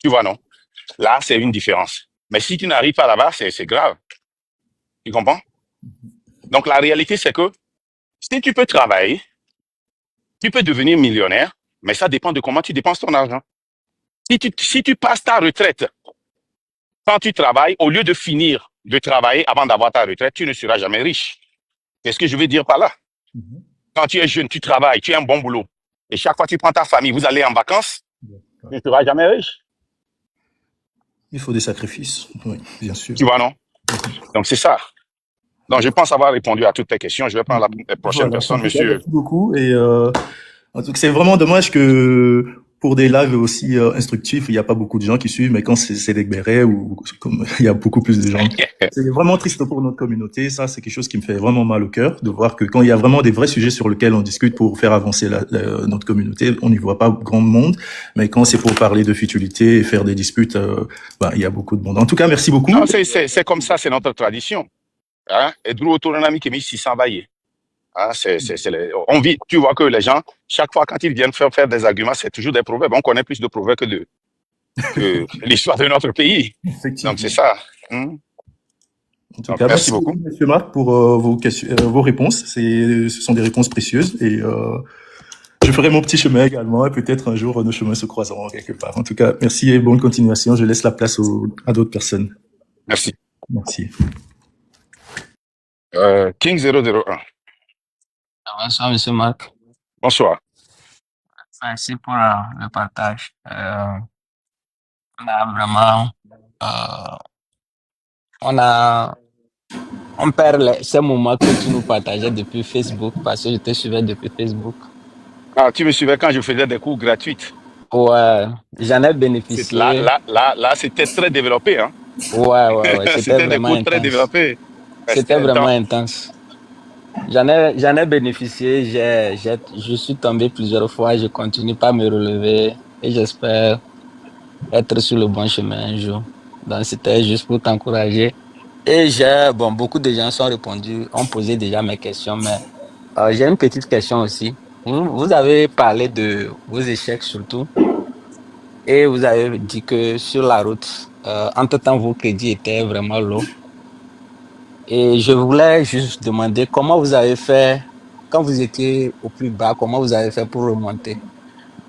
Tu vois, non? Là, c'est une différence. Mais si tu n'arrives pas là-bas, c'est grave. Tu comprends? Donc, la réalité, c'est que si tu peux travailler, tu peux devenir millionnaire, mais ça dépend de comment tu dépenses ton argent. Si tu passes ta retraite quand tu travailles, au lieu de finir de travailler avant d'avoir ta retraite, tu ne seras jamais riche. Qu'est-ce que je veux dire par là? Mhm. Quand tu es jeune, tu travailles, tu as un bon boulot. Et chaque fois que tu prends ta famille, vous allez en vacances, tu ne seras jamais riche. Il faut des sacrifices, oui, bien sûr. Tu vois, non? Donc, c'est ça. Donc, je pense avoir répondu à toutes tes questions. Je vais prendre la prochaine Voilà, en personne, tout cas, monsieur. merci beaucoup. Et en tout cas, c'est vraiment dommage que pour des lives aussi instructifs, il n'y a pas beaucoup de gens qui suivent, mais quand c'est des bérets ou comme il y a beaucoup plus de gens. C'est vraiment triste pour notre communauté. Ça, c'est quelque chose qui me fait vraiment mal au cœur de voir que quand il y a vraiment des vrais sujets sur lesquels on discute pour faire avancer notre communauté, on n'y voit pas grand monde. Mais quand c'est pour parler de futilité et faire des disputes, il y a beaucoup de monde. En tout cas, merci beaucoup. Non, c'est comme ça, c'est notre tradition. Hein? Et Drew Autonomie qui est mis 600 baillés. Hein? On vit, tu vois que les gens, chaque fois quand ils viennent faire des arguments, c'est toujours des proverbes. On connaît plus de proverbes que l'histoire de notre pays. Effectivement. Donc, c'est ça. Hein? En tout Donc, cas, merci beaucoup. Monsieur Marc, pour vos questions, vos réponses. Ce sont des réponses précieuses et je ferai mon petit chemin également et peut-être un jour nos chemins se croiseront quelque part. En tout cas, merci et bonne continuation. Je laisse la place à d'autres personnes. Merci. Merci. King 001. Bonsoir, Monsieur Marc. Bonsoir. Merci pour le partage. On a vraiment, on perd ces moments que tu nous partageais depuis Facebook parce que je te suivais depuis Facebook. Ah, tu me suivais quand je faisais des cours gratuits. Ouais, j'en ai bénéficié. Là, c'était très développé, hein. Ouais, c'était des cours très développés. C'était vraiment intense. J'en ai bénéficié, je suis tombé plusieurs fois, je continue pas à me relever et j'espère être sur le bon chemin un jour. Donc c'était juste pour t'encourager. Et beaucoup de gens ont posé déjà mes questions, mais j'ai une petite question aussi. Vous avez parlé de vos échecs surtout, et vous avez dit que sur la route, entre-temps, vos crédits étaient vraiment low. Et je voulais juste demander comment vous avez fait, quand vous étiez au plus bas, comment vous avez fait pour remonter?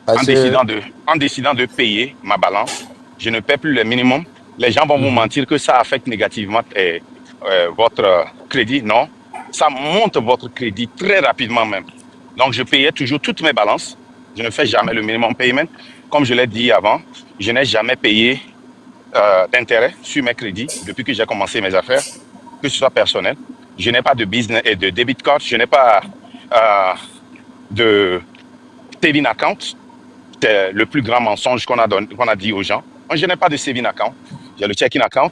En décidant de payer ma balance, je ne paie plus le minimum. Les gens vont vous mentir que ça affecte négativement votre crédit. Non, ça monte votre crédit très rapidement même. Donc, je payais toujours toutes mes balances. Je ne fais jamais le minimum payment. Comme je l'ai dit avant, je n'ai jamais payé d'intérêt sur mes crédits depuis que j'ai commencé mes affaires, que ce soit personnel. Je n'ai pas de business et de debit card. Je n'ai pas de saving account. C'est le plus grand mensonge qu'on a dit aux gens. Moi, je n'ai pas de saving account. J'ai le checking account.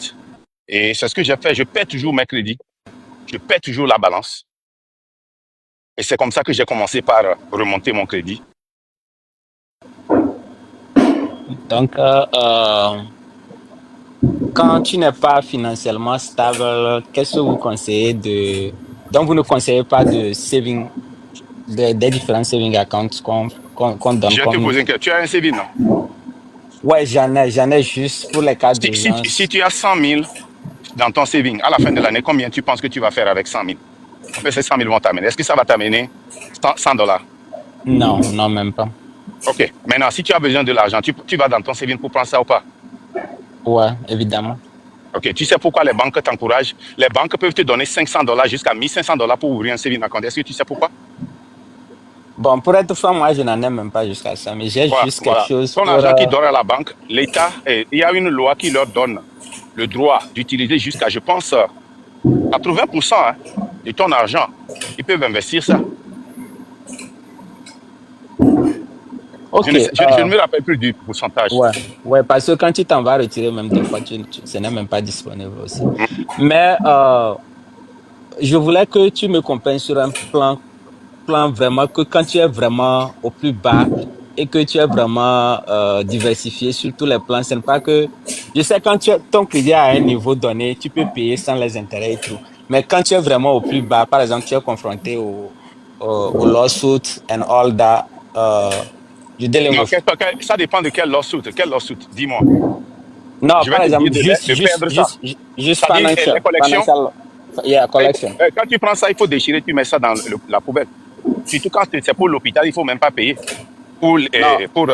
Et c'est ce que j'ai fait. Je paie toujours mes crédits. Je paie toujours la balance. Et c'est comme ça que j'ai commencé par remonter mon crédit. Donc, quand tu n'es pas financièrement stable, qu'est-ce que vous conseillez donc vous ne conseillez pas de saving, des différents saving accounts qu'on donne Je vais te poser une question. Tu as un saving, non? Ouais, j'en ai juste pour les cas d'urgence. Si tu as 100 000 dans ton saving, à la fin de l'année, combien tu penses que tu vas faire avec 100 000? Ces 100 000 vont t'amener. Est-ce que ça va t'amener $100? Non, même pas. Ok. Maintenant, si tu as besoin de l'argent, tu vas dans ton saving pour prendre ça ou pas? Ouais, évidemment. Ok. Tu sais pourquoi les banques t'encouragent? Les banques peuvent te donner $500 jusqu'à $1 500 pour ouvrir un saving account. Est-ce que tu sais pourquoi? Bon, pour être franc, moi, je n'en ai même pas jusqu'à ça, mais j'ai juste quelque chose Ton argent qui dort à la banque, l'État, il y a une loi qui leur donne le droit d'utiliser jusqu'à, je pense, 80% de ton argent. Ils peuvent investir ça. Ok. Je ne me rappelle plus du pourcentage. Ouais, parce que quand tu t'en vas retirer, même des fois, ce n'est même pas disponible aussi. Mais je voulais que tu me comprennes sur un plan vraiment, que quand tu es vraiment au plus bas et que tu es vraiment diversifié sur tous les plans, ce n'est pas que... Je sais, quand ton crédit est à un niveau donné, tu peux payer sans les intérêts et tout. Mais quand tu es vraiment au plus bas, par exemple, tu es confronté au lawsuit and all that, du Daily Non, Move. ça dépend de quel lawsuit. Quel lawsuit? Dis-moi. Non, Je vais par te dire exemple, de perdre ça. juste C'est-à-dire, les collections, financial, yeah, collection. quand tu prends ça, il faut déchirer, tu mets ça dans la poubelle. Surtout quand c'est pour l'hôpital, il faut même pas payer. Non, Pour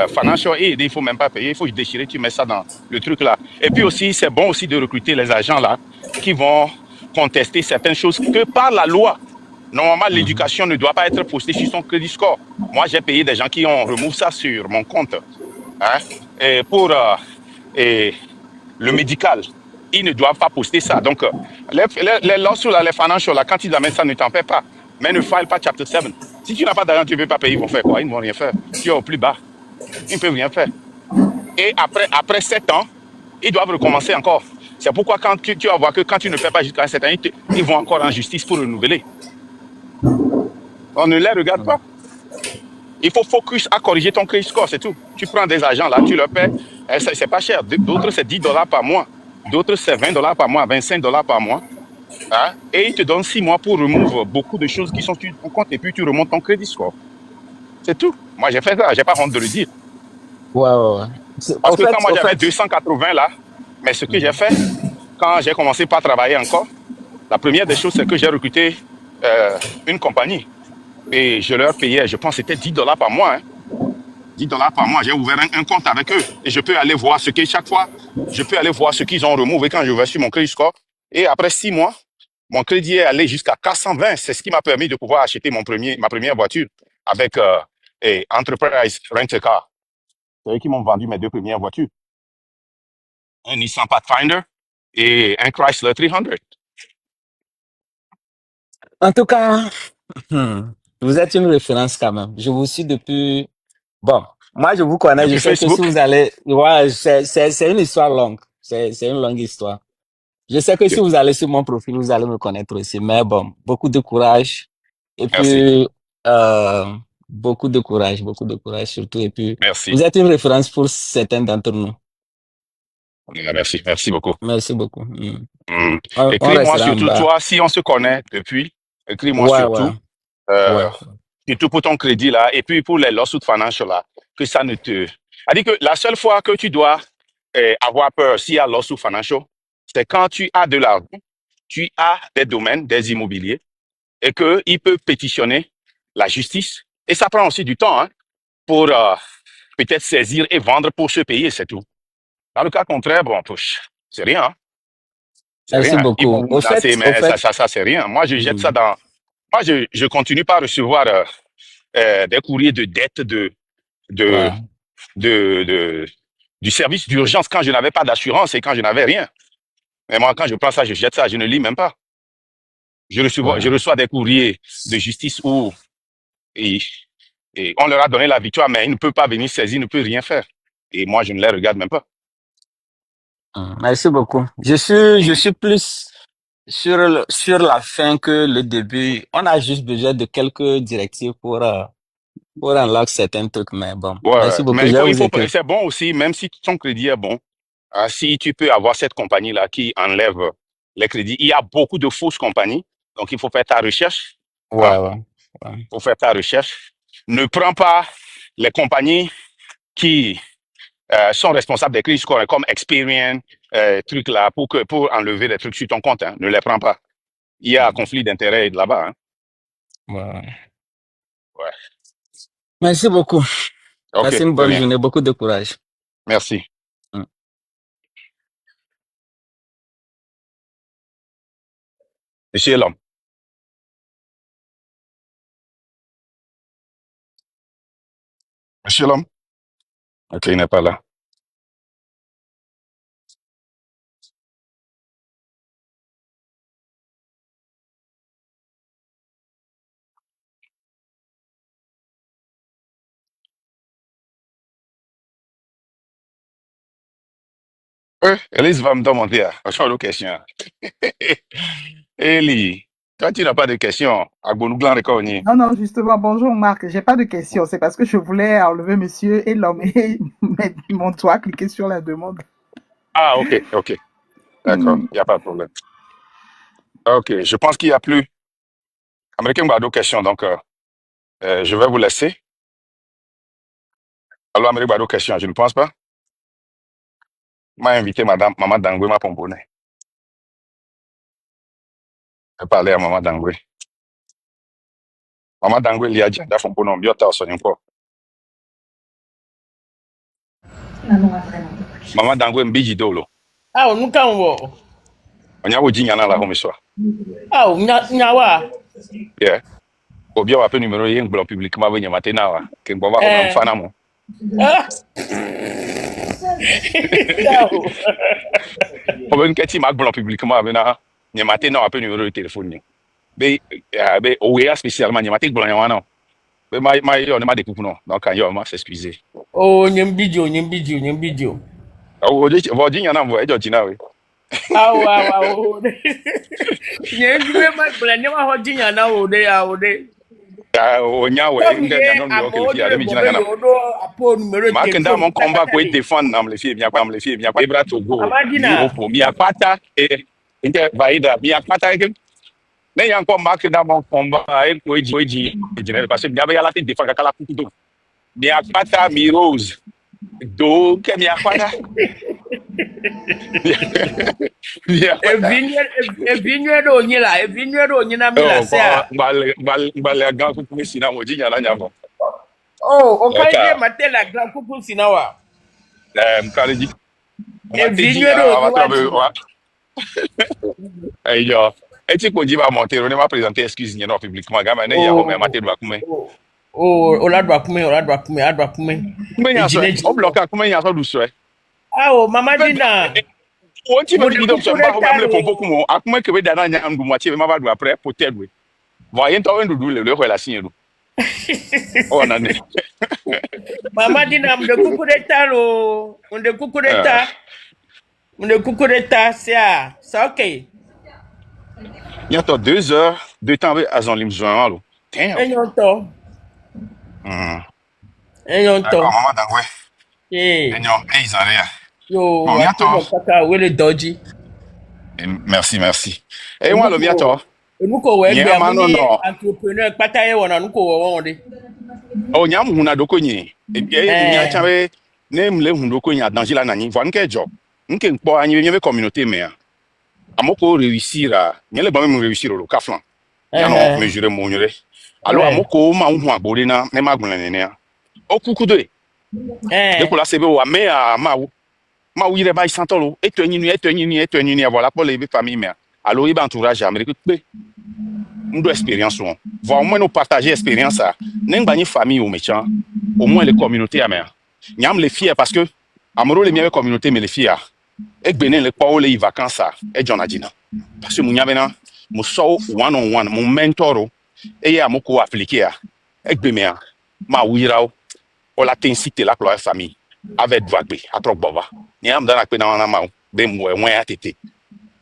financial aid, il faut même pas payer. Il faut déchirer, tu mets ça dans le truc là. Et puis aussi, c'est bon aussi de recruter les agents là qui vont contester certaines choses que par la loi. Normalement, mhm. l'éducation ne doit pas être postée sur son crédit score. Moi, j'ai payé des gens qui ont remis ça sur mon compte. Hein, et pour et le médical, ils ne doivent pas poster ça. Donc, les lawsuits, là, les financial, là, quand ils amènent ça, ne t'en fais pas. Mais ne file pas Chapter 7. Si tu n'as pas d'argent, tu ne peux pas payer, ils vont faire quoi? Ils ne vont rien faire. Tu es au plus bas. Ils ne peuvent rien faire. Et après 7 ans, ils doivent recommencer encore. C'est pourquoi quand tu vas voir que quand tu ne fais pas jusqu'à 7 ans, ils vont encore en justice pour renouveler. On ne les regarde pas. Il faut focus à corriger ton crédit score, c'est tout. Tu prends des agents là, tu leur paies, c'est pas cher. D'autres, c'est $10 par mois. D'autres, c'est $20 par mois, $25 par mois. Hein? Et ils te donnent 6 mois pour remover beaucoup de choses qui sont sur ton compte et puis tu remontes ton crédit score. C'est tout. Moi, j'ai fait ça, j'ai pas honte de le dire. Ouais, ouais, ouais. Parce que quand moi Au j'avais fait, 280 là, mais ce que j'ai mhm. fait, quand j'ai commencé par travailler encore, la première des choses, c'est que j'ai recruté une compagnie. Et je leur payais, je pense que c'était $10 par mois. Hein. $10 par mois. J'ai ouvert un compte avec eux et je peux aller voir ce que chaque fois, je peux aller voir ce qu'ils ont remové quand je vais sur mon crédit score. Et après 6 mois, mon crédit est allé jusqu'à 420. C'est ce qui m'a permis de pouvoir acheter ma première voiture avec Enterprise Rent-A-Car. C'est eux qui m'ont vendu mes deux premières voitures. Un Nissan Pathfinder et un Chrysler 300. En tout cas, hmm, vous êtes une référence quand même. Je vous suis depuis. Bon, moi je vous connais. Je Depuis sais que si Facebook. vous allez, ouais, c'est une histoire longue. C'est une longue histoire. Je sais que si Ok. vous allez sur mon profil, vous allez me connaître aussi. Mais bon, beaucoup de courage. Et Merci. puis, euh, beaucoup de courage surtout. Et puis, Merci. vous êtes une référence pour certains d'entre nous. Merci. Merci beaucoup. Merci beaucoup. Hmm. Hmm. On Écris-moi restera en surtout, bas. toi, si on se connaît depuis, écris-moi Ouais, ouais, surtout. Euh, ouais. surtout pour ton crédit là, et puis pour les lawsuits financial là, que ça ne te. C'est-à-dire que la seule fois que tu dois avoir peur s'il y a lawsuit financial, c'est quand tu as de l'argent, tu as des domaines, des immobiliers, et qu'il peut pétitionner la justice. Et ça prend aussi du temps hein, pour peut-être saisir et vendre pour se payer, c'est tout. Dans le cas contraire, bon, c'est rien. Hein, c'est Merci rien. Ils vont beaucoup. vous menacer, Au mais fait, ça c'est rien. Moi, je jette ça hmm, dans. Moi, je continue pas à recevoir des courriers de dette de, ouais. de, du service d'urgence quand je n'avais pas d'assurance et quand je n'avais rien. Mais moi, quand je prends ça, je jette ça, je ne lis même pas. Je Ouais. reçois des courriers de justice où et, et on leur a donné la victoire, mais ils ne peuvent pas venir saisir, ils ne peuvent rien faire. Et moi, je ne les regarde même pas. Merci beaucoup. Je suis plus sur la fin que le début. On a juste besoin de quelques directives pour unlock certains trucs, mais bon. Ouais, Merci ouais. beaucoup. Mais Je vais vous écrire. c'est bon aussi, même si ton crédit est bon, hein, si tu peux avoir cette compagnie-là qui enlève les crédits. Il y a beaucoup de fausses compagnies, donc il faut faire ta recherche. Hein, Ouais, ouais, ouais. faut faire ta recherche. Ne prends pas les compagnies qui sont responsables des crises comme Experian, trucs là, pour enlever des trucs sur ton compte. Hein. Ne les prends pas. Il y a un conflit d'intérêts là-bas. Hein. Ouais. Ouais. Merci beaucoup. OK, Passez une de bonne rien. journée. Beaucoup de courage. Merci. Mm. Monsieur l'homme. Monsieur l'homme. OK, il n'est pas là. Elise va me demander, franchement, une question. Eli, quand tu n'as pas de questions, à Gonouglan Rekoni. Non, non, justement, bonjour Marc. J'ai pas de question. C'est parce que je voulais enlever monsieur et l'homme et mon doigt cliquer sur la demande. Ah, OK, OK. D'accord, Hmm. il n'y a pas de problème. OK, je pense qu'il n'y a plus. Américain, il y a d'autres questions, donc je vais vous laisser. Alors, Amérique Bado, question, je ne pense pas. M'a invité Maman Dangwe, ma pomponne. Je vais parler à Maman Dangwe. Maman Dangwe, il y a déjà un pomponne, on biota, on encore. Maman Dangwe, mbiji dolo. Ah, nous quand On y a dit nyana la home soir. ah, nyawa. Yeah. Obi a appelé numéro yen blanc publiquement venir matin wa. Ke ngwa ko Eh. mfana mo. Ah. O ben keti mag blanc publiquement vena ni matin na appelé numéro de téléphone ni. Be o ya spécialement ni matin blanc yana. Be ma yo ne ma découpe non. Donc yo ma s'excuser. Oh, nyem video. O di nyana mo e jo tina we. Ah, wow. Nyem video ma bla nyem ho jinya na o de. O nya we nge nya no yo ke fi ale mi jina nyana. Ma kenda mon combat ko défendre nam le fi bien kwa am le fi bien kwa Ibra Togo. Amadina. Mi apata e inte vaida mi apata e ne yan ko ma kenda mon combat e ko eji general parce que mi abaya la te défendre kala kukudo. Mi apata mi rose. Do ke mi apata. Evinyedo nyina mila sea. Mbale gan kuku sina mo jinya na nyamo. Oh, okaide matela grand kuku sinawa. Mkaleji. Evinyedo wa. Yo. Eti ko jiba Montero ne ma présenter excuse ni non publiquement gama ne ya ho me mate do akume. Oh, oladwa kume. Kumenya so. O bloka kumenya so du so. Ah, oh, Mama Dina. O ti me di do so ba ho me le pompo kumo akume ke be da na nya ndu mo chi be ma ba do après poter do. Voyez toi ndu du le ko la signe do. Oh nane. Mama Dina mde kukureta c'est ok. Il y a 2 heures de temps à son lim joint lo. Damn. Enyonto. D'accord, maman Dangwe. Eh. Enyo, ils en rien. Yo, Bon, bientôt. kaka wele doji. Merci. Et moi le bientôt. Enuko we Yeah, man, no. entrepreneur pata ye wona nuko wo de. Oh, nyam huna doko nyi. Nya chawe ne mle hundoko nya danger la nani. Vo nke job. Nke nkpo anyi nyebe communauté mais amoko réussir à nyele ba me réussir lo kaflan. Ya no mesurer mo nyere. Alors amoko ma hu agbore na ne magbon ne ne. Okukudo e. De ko la sebe wa me a ma wire ba santolo etenyi ni voilà pour les familles mais alors il ba entourage Amérique pe. Ndo expérience on va au moins nous partager expérience ça n'engba ni famille au méchant au moins les communautés à mer nyam les fiers parce que amoro les meilleures communautés mais les fiers et benen les pas les vacances ça et jonadina parce que munya bena mo so one on one mon mentor et ya mo ko appliquer à et bemea ma wirao o la tensité la pour la famille avec vague à trop bova nyam dans la pe na ma be mo e à tété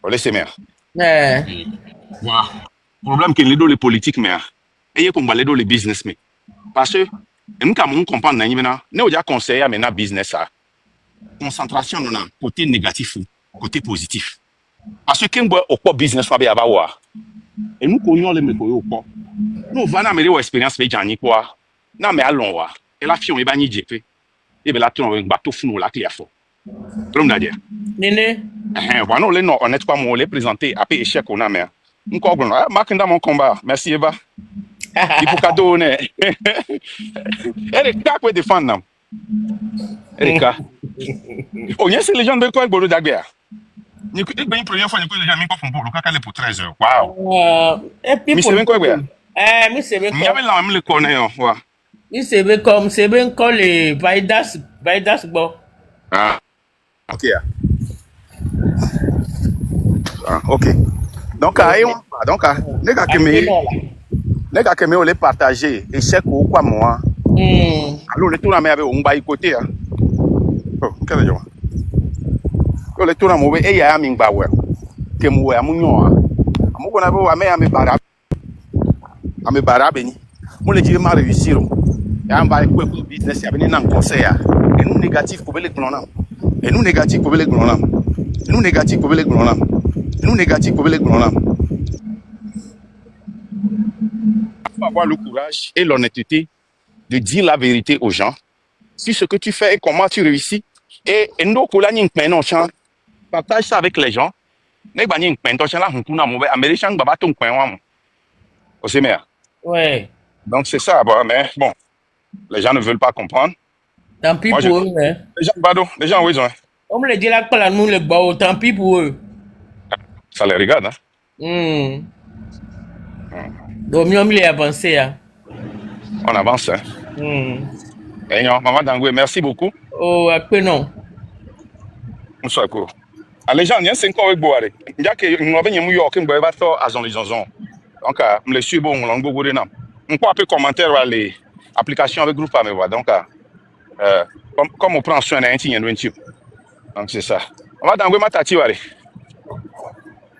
o laisser mer problème que les politiques mais et pour les business mais parce que nous comme on comprend maintenant nous déjà conseiller à maintenant business ça concentration dans le côté négatif ou côté positif parce que quand on pas business va bien avoir et nous connaissons les mecs au pas nous va n'amener une expérience fait j'en quoi non mais allons voir et la fion est banni jefe et ben là tu on bateau fou la clé à fond comme d'ailleurs Nene voilà les non honnête pas moi les présenter après échec on a mais encore bon marque dans mon combat merci Eva il faut cadeau ne Erika quoi défendre nam Erika oh yes les gens de quoi bolo dagbia ni ko une première fois ni ko les gens mi ko font bolo kaka le pour 13 heures wow mi se ben quoi gbe mi se ben mi avait la même le connaît wa mi se ben comme c'est ben quand les Vaidas bon ok ok donc nega keme ole partager échec ou quoi moi alors le tour na me avec on ba côté hein oh quel jour le tour na mo be e ya mi ngba we ke mo we amunyo amugo na be wa me ame bara beni mo le ji ma réussir ya mba ko business ya beni na conseil ya et nous négatif ko bele glona et nous négatif ko bele glona nous négatif ko bele glona nous négatif ko bele glona faut avoir le courage et l'honnêteté de dire la vérité aux gens sur ce que tu fais et comment tu réussis. Et nous, partage ça avec les gens. Ouais. Donc c'est ça, mais bon, les gens ne veulent pas comprendre. Tant pis Moi, pour eux, hein. les gens, oui, On me le dit là que là, nous, le bao, tant pis pour eux. ça les regarde. Hein. Donc, mieux, on les avancé, hein. On avance. Hein. Et non, Maman Dangoué, merci beaucoup. Oh, après non. On soit cool. Les gens, il y a 5 ans avec Boare. Il y a que nous avons eu York, nous avons fait à Zon. Donc, je me suis bon, on peut un peu commentaire sur les applications avec groupe à me voir. Donc, comme on prend soin d'un petit, donc c'est ça. Maman Dangoué, ma tati,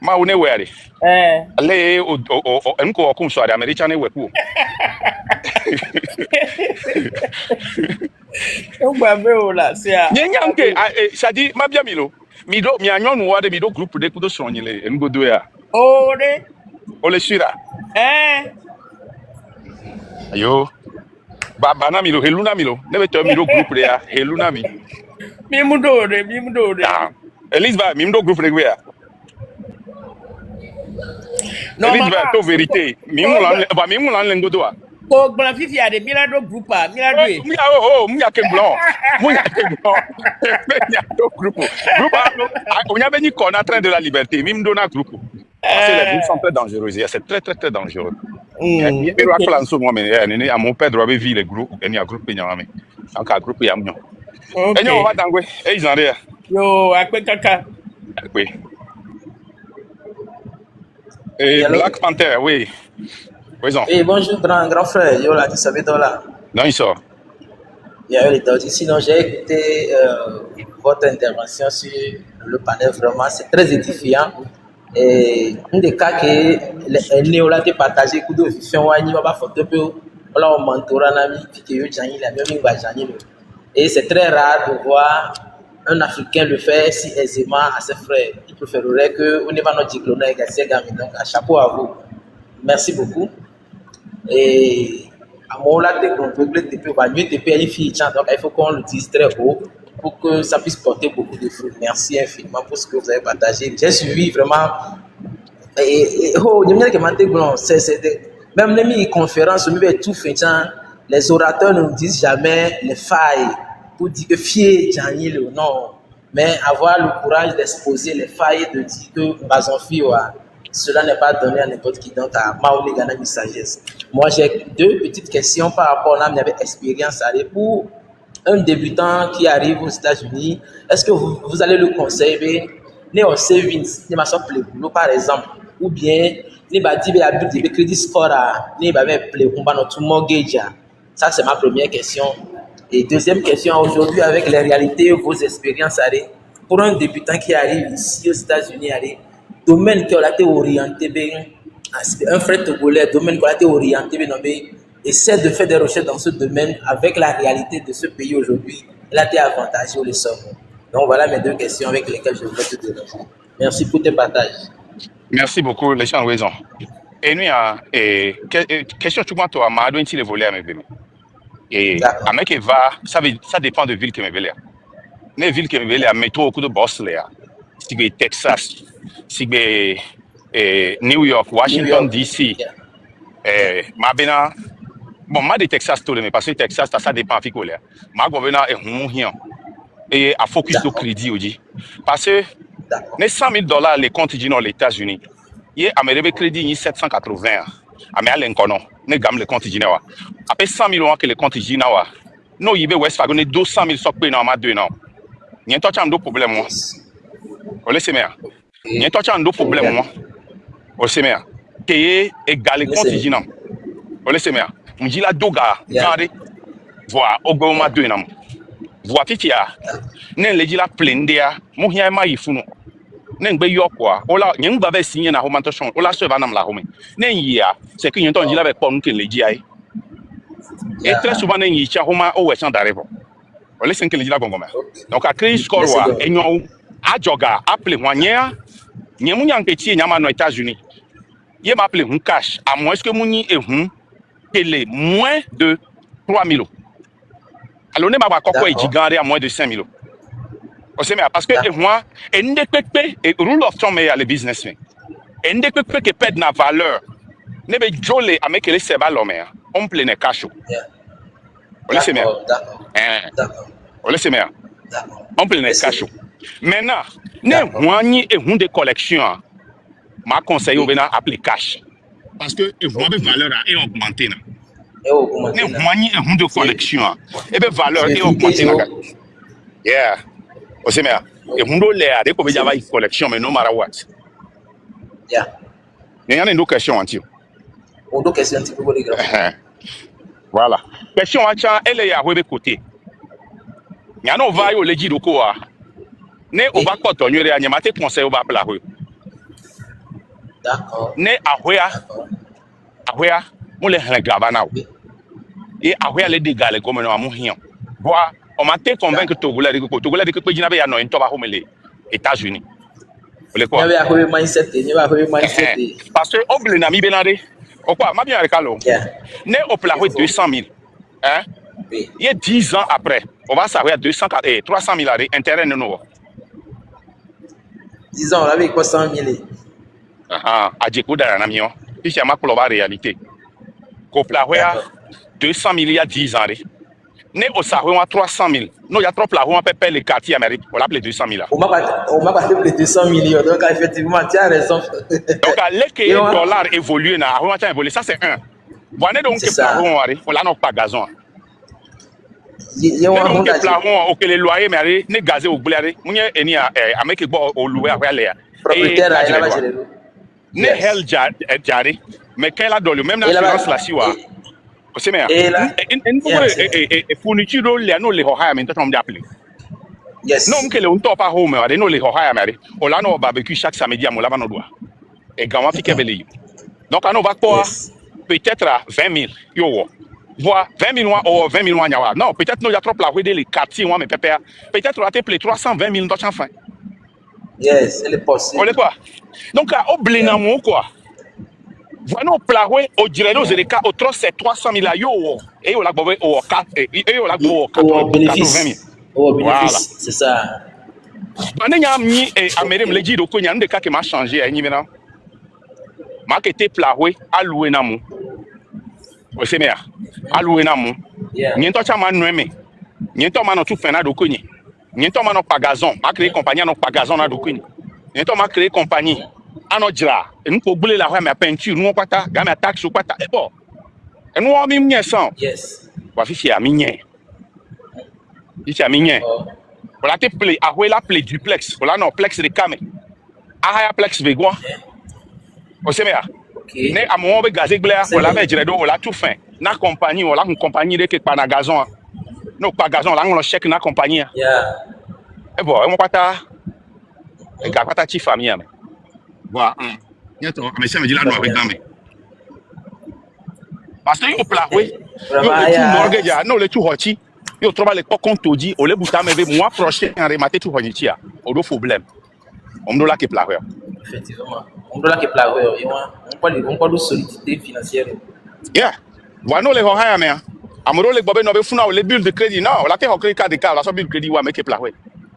ma une were. Allez, on comme soirée américaine, ouais, pour. On va voir là, c'est à. Ça dit, ma bien milo. Mido, mi agnon wade mido groupe de kudo sonile, ngodo ya. Oh, de. Ole shira. Ayo. Bana milo, heluna milo. Nebe to mido groupe de ya, heluna mi. Mimudo de. Elise va, mido groupe de ya. Non, Elise va, to vérité. Mimulan lengodo wa. Oh, blanc fifi a des milado groupe, milado. Mouya ke blanc. Mouya ke blanc. Mouya to groupe. Groupe, on y a venu qu'on a train de la liberté. Mime donna groupe. Parce que les groupes sont très dangereux. C'est très, très, très dangereux. Mais à mon père doit vivre les groupes. Il y a un groupe. Donc, un groupe, il y a un groupe. Et nous, on va dans quoi? Et ils en rient. Yo, à quoi caca? Oui. Et Black Panther, oui. Oui, bonjour, grand frère. Yo, là, tu savais, toi, là. Non, il sort. Il y a eu les temps. Sinon, j'ai écouté votre intervention sur le panel. Vraiment, c'est très édifiant. Et un des cas que les néo-là te partagé, coup de vision, on va faire un peu, on l'a mentoré, on a mis, puis que yo, Jani, la même va Jani. Et c'est très rare de voir un Africain le faire si aisément à ses frères. Il préférerait que on n'est pas notre diplôme, donc à chapeau à vous. Merci beaucoup. Et à mon là, donc il faut qu'on le dise très haut pour que ça puisse porter beaucoup de fruits. Merci infiniment pour ce que vous avez partagé. J'ai suivi vraiment. Même les conférences, les orateurs ne nous disent jamais les failles pour dire que fier, non. Mais avoir le courage d'exposer les failles, de dire que cela n'est pas donné à n'importe qui. Donc, à Maouli Ghana sagesse. Moi, j'ai 2 petites questions par rapport à notre expérience. Pour un débutant qui arrive aux États-Unis, est-ce que vous allez le conseiller au savings, par exemple, ou bien le crédit score, notre mortgage? Ça, c'est ma première question. Et deuxième question, aujourd'hui, avec les réalités, vos expériences, pour un débutant qui arrive ici aux États-Unis, domaine qui a été orienté, un frère togolais, domaine qui a été orienté, essaie de faire des recherches dans ce domaine avec la réalité de ce pays aujourd'hui. Il a été avantagé ou les sommes. Donc voilà mes 2 questions avec lesquelles je voulais te donner. Merci pour tes partages. Merci beaucoup, les gens ont raison. Et nous, question tout le monde, toi, m'a donné les volets à mes bébés. Et à mec qui va, ça dépend de ville que mes bébés. Les villes que mes bébés, métro, beaucoup de boss là. Si c'est Texas, si c'est New York, Washington DC, ma bena, bon, ma de Texas tout le monde parce que Texas ça dépend de quoi là. Ma gouverneur est rien et à focus sur crédit aussi parce que les $100,000 les comptes dans les États-Unis, il a mes crédit 780. À mes l'inconon, les gammes les comptes là. Après 100,000 que les comptes là, non il veut West Fargo 200,000 sur payé dans ma 2 ans. Il y a un problème moi. On laisse mer. Il y a un problème moi. On laisse mer. Qui est égal les comptes là. On laisse mer. On dit la doga, regardez. Voilà, au gouvernement 2 ans. Voilà fitia. Ne le dit la pleine dia, mon hier ma yifuno. Ne gbe yo quoi. Ola, nyeng ba be signer na romantation. Ola se va nam la home. Ne yia, c'est que y'entend dit la be pon que le dit ai. Et très souvent ne yicha homa o wesan d'arrivo. On laisse que le dit la gongoma. Donc à créer score wa enyo a joga appeler moyen. Nyemu nyang petit nyama no États-Unis. Il m'a appelé un cash. À moins que mouni et télé moins de 3 000. Alors, ne m'a pas quoi D'accord. gigantesque à moins de 5 000. Parce que moi, et rule of thumb est le businessman. Et qui perd na valeur. Ne be jole à mettre les seba l'homme. On plein de cash. Yeah. On laisse bien. D'accord. On laisse bien. D'accord. On plein de cash. Maintenant, ne moigni et une de collection. Ma conseil au bénin appeler cash. Parce que moi be valeur est augmentée. Et augmenter. Ne moigni et une de collection. Et be valeur est augmentée. Yeah. Aussi bien. Et une de l'air dès qu'on veut avoir une collection mais no matter what. Yeah. Il y a une question anti. On doit question un petit peu pour les gars. Voilà. Question anti elle est à de côté. Il y a no va yo leji do ko a. Ne o ba ko to nyere anya mate conseil o ba pla ho. D'accord. Ne ahoya mo le han gaba na o. E ahoya le diga le gomo no mo hian. Boa on m'a été convaincu que Togolais de que jina be ya no into ba ho mele États-Unis. Ole quoi? Parce que on blé na mi benade. O quoi? Ma bien avec allo. Ne o pla ho 200 000. Hein? Il y a 10 ans après, on va s'arrêter à 300 000 intérêt de nous. 10 ans, on avait quoi 100 000? À Djeko Daranamion, puis c'est ma réalité. Copla 200 000 il y a 10 ans. Ne au Sahou à 300 000. Non, il y a trop là, on peut payer les quartiers américains. On l'appelle 200 000. On m'a pas fait 200 millions. Donc, effectivement, tu as raison. Donc, les dollars évoluent, ça c'est un. Voilà donc que on l'a non pas gazon. Donc, que les loyers, mais les gazés au blé, on est ni à mettre au louer à aller. Propriétaire à la base. Ne hell jaré, mais quand là dans le même assurance là si wa. C'est bien. Et fourniture les no les hoha mais on m'appelle. Yes. Non que le on top à home, on no les hoha mais on l'a no barbecue chaque samedi à mon lava no doigt. Et gamin pique belé. Donc on va quoi peut-être à 20 000 yo. Voir 20 000 ou 20 000 nyawa. Non, peut-être nous y a trop la les quartiers moi mais pépère. Peut-être on a appelé 320 000 d'autres enfin. Yes, c'est le possible. On est quoi? Donc au blé na mon quoi. Voilà au plaoué au dirait aux élecats au 300 000 yo et au la bobé au 4 et au la bo 80 000. Au bénéfice, c'est ça. Pendant y a mis et américain me dit donc il y a un des cas qui m'a changé à maintenant. Ma qui était plaoué à louer na mon. O c'est meilleur. À louer na mon. N'y to cha man noemé. N'y to man tout fena do koni. N'y to man pas gazon. Ma créé compagnie non pas gazon na do koni. N'y to ma créé compagnie. Ano dira nous ko blé la ma peinture nous kwata ga ma taxe kwata e bon e nous mi mien sans yes wa fifi a minien ici a minien voilà te play a la play duplex voilà non plex de came a ya plex vegwa o se mea ne a mo be gazé blé voilà be dira do voilà tout fin na compagnie voilà une compagnie de que pas na gazon no pas gazon là on chèque na compagnie e bon e mo kwata e ga kwata ti famille. Voilà. Mais ça me dit là, nous avec dame. Parce que au plat, oui. Yo le tout mortgage, non le tout hoti. Yo trouve les comptes dit, au le bouta mais moi prochain en remater tout hoti a. Au do problème. On doit là qui plat. Effectivement. On doit là qui plat. On parle de solidité financière. Yeah. Voilà les horaires mais. Amoro les bobé no be funa les bulles de crédit non, la te crédit card de car, la so bulle de crédit wa make plat.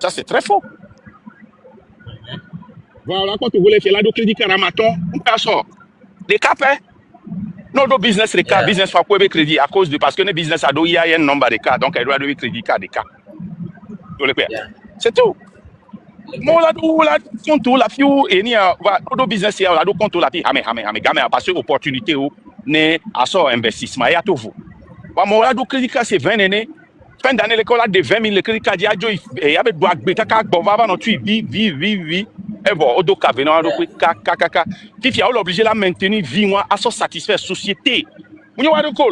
Ça c'est très faux. Voilà, quand tu voulais faire là, du crédit caramaton, on peut ça. Des capes, nos business, les cas, business, faut pas crédit à cause de, parce que les business, il y a un nombre de cas, donc elle doit donner crédit card des cas. C'est tout. Moi, là, compte la fille, et ni à, nos business, là, do compte la fille, gamin, parce que opportunité, né, à son investissement, il y a tout vous. Moi, là, du crédit card, c'est 20 années. Fin d'année, l'école a de 20 000, le crédit card, il y avait droit à bêta, bon, va, non, tu vis. Et bon, au dos cabinet, qui a obligé la maintenir vie moi à son satisfaire société. Vous voyez quoi?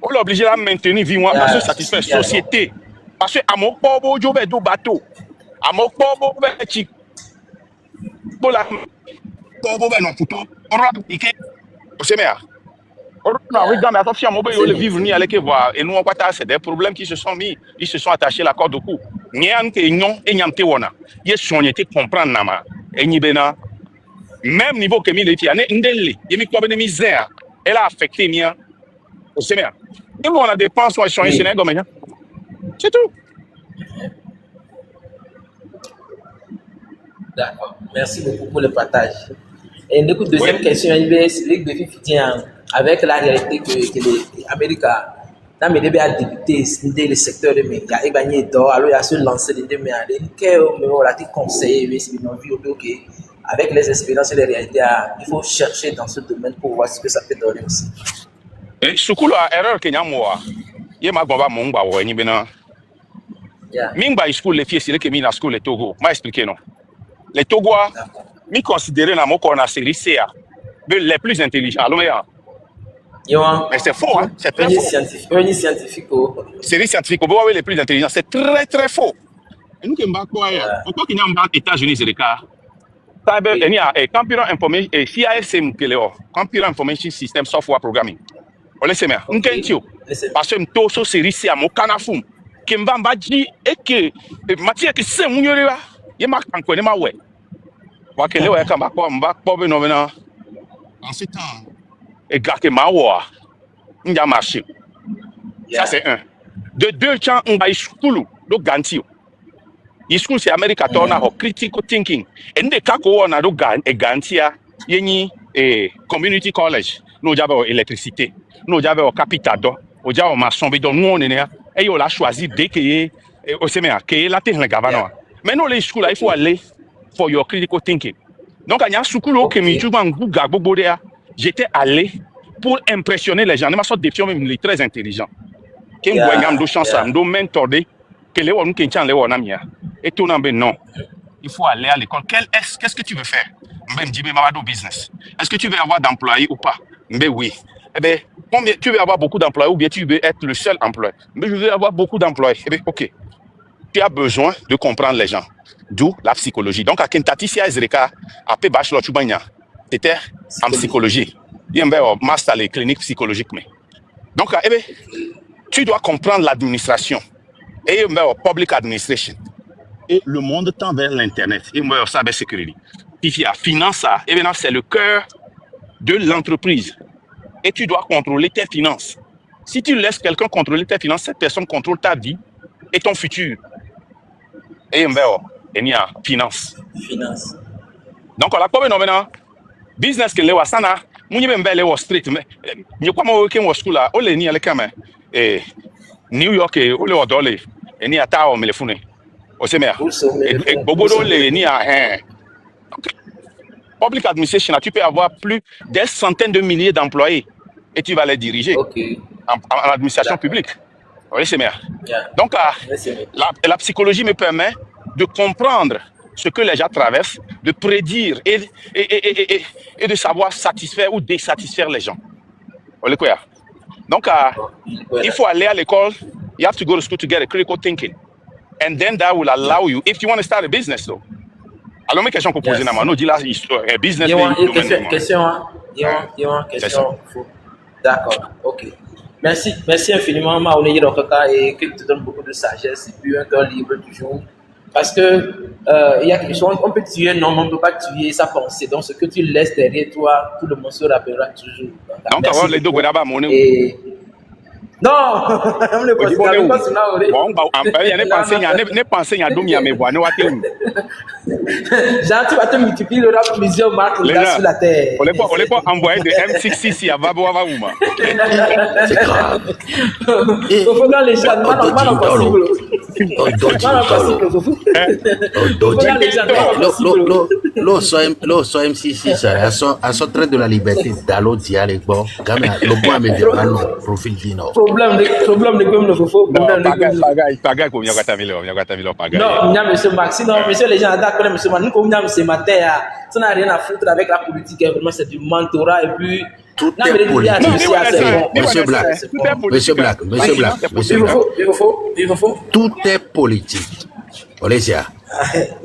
On l'a obligé la maintenir vie moi à son satisfaire société. Parce que à mon pauvre job est do bateau. À mon pauvre petit. Pour la pauvre non puto. On va piquer. C'est meilleur. On a regardé attention mon boy le vivre ni aller que voir et nous on pas c'est des problèmes qui se sont mis, ils se sont attachés la corde au cou. Niante non et niante wona. Ils sont été comprendre nama. Et ni bena même niveau que mi leti ane ndeli, il mi quoi de misère. Elle a affecté mien. C'est bien. Et on a dépenses on sont chez comme C'est tout. D'accord. Merci beaucoup pour le partage. Et du coup, deuxième Oui. question, c'est le défi tient avec la réalité que l'Amérique a. Dans mes débuts à débuter dans le secteur de médias, et gagner d'or, alors il y a se lancer dans des médias. Quel est conseil, avec les expériences et les réalités, il faut chercher dans ce domaine pour voir ce que ça peut donner aussi. Et sukulu a erreur que nyamoa. Ye ma gomba mongba wo ni bena. Yeah. Mingba school le fiesi le que mi na school le Togo. Ma expliquer non. Les Togois, mi considéré na moko na série C les plus intelligents. Alors mais c'est faux, hein? C'est très faux. Scientifique. Série scientifique, on voit les plus intelligents. C'est très très faux. Et nous qui sommes quoi on croit qu'il y a un États-Unis c'est le cas. Cyber, il y a Computer Information et CISM que le Computer Information System Software Programming. On laisse bien. On qu'est-ce parce que tout ce série C à mon canafum. Qui m'a dit et que matière que c'est mon yore là. Il m'a encore ma ouais. Parce que le ouais quand m'a pas besoin en ce temps. Et gars que ma ouais. Il y a marché. Ça c'est un. De deux temps on va school do ganti. School c'est Amérique torna ho critical thinking. Et des cas qu'on a do gantia yeni community college. Nous avons électricité. Nous avons capital do. Nous avons maçon bi do nous on est et on l'a choisi dès que au semaine que la terre le gavano. Mais nous les school il faut aller for your critical thinking. Donc il y a un school que mi tuba nguga gbogbo dia. J'étais allé pour impressionner les gens. Ne m'a sorti des même les très intelligents. Qui ont de chance à nous mentorer que les gens qui ont les gens et tout non non. Il faut aller à l'école. Qu'est-ce que tu veux faire? Ben dis mais business. Est-ce que tu veux avoir d'employés ou pas? Ben oui. Eh ben combien tu veux avoir beaucoup d'employés ou bien tu veux être le seul employé? Mais je veux avoir beaucoup d'employés. Eh ben OK. Tu as besoin de comprendre les gens. D'où la psychologie. Donc à Kentati si Ezreka après bachelor Chubanya, c'était en psychologie. Il y a un master les cliniques psychologiques mais. Donc eh ben tu dois comprendre l'administration et public administration. Et le monde tend vers l'internet et moi cybersécurité. Il y a finance et maintenant c'est le cœur de l'entreprise. Et tu dois contrôler tes finances. Si tu laisses quelqu'un contrôler tes finances, cette personne contrôle ta vie et ton futur. Et il y a finance. Donc on a quoi maintenant? Business que les wasana, muni bembele was street mais ni kwa mo ke was school o le ni ale kama New York o le odole ni ata o melefune o se mea e bobodo le ni a public administration tu peux avoir plus des centaines de milliers d'employés et tu vas les diriger en administration publique. Oui, c'est bien. Donc la psychologie me permet de comprendre ce que les gens traversent, de prédire et de savoir satisfaire ou désatisfaire les gens. Donc, il faut aller à l'école. You have to go to school to get a critical thinking. And then that will allow you, if you want to start a business, though. Alors, mes questions qu'on pose, non, dis là, un business. Question. D'accord, ok. Merci infiniment, Maoné Rokoka, et que tu te donnes beaucoup de sagesse et puis un cœur libre toujours. Parce que il y a quelque chose, on peut tuer, non, on ne peut pas tuer sa pensée. Donc, ce que tu laisses derrière toi, tout le monde se rappellera toujours. Donc, avant les deux, on va monter. Non, on ne peut pas sur là. Bon, il y a des pensées, il y a deux, il y a mes voix, nous attendons. Jean, tu vas te multiplier le rap plusieurs marques sur la terre. On n'est pas envoyé de M66 à Vabo Avaouma. C'est grave. Il faut dans les gens, non possible. Lo so M66 à son trait de la liberté d'allo dialogue bon gamin le bon média non profil dino problème de comme le faux problème de paga ko nyakata milo paga non nya monsieur Max non monsieur les gens d'accord monsieur Max comme nya ce matin ça n'a rien à foutre avec la politique vraiment c'est du mentorat et puis tout est politique. Monsieur Black, il faut tout est politique. Olesia.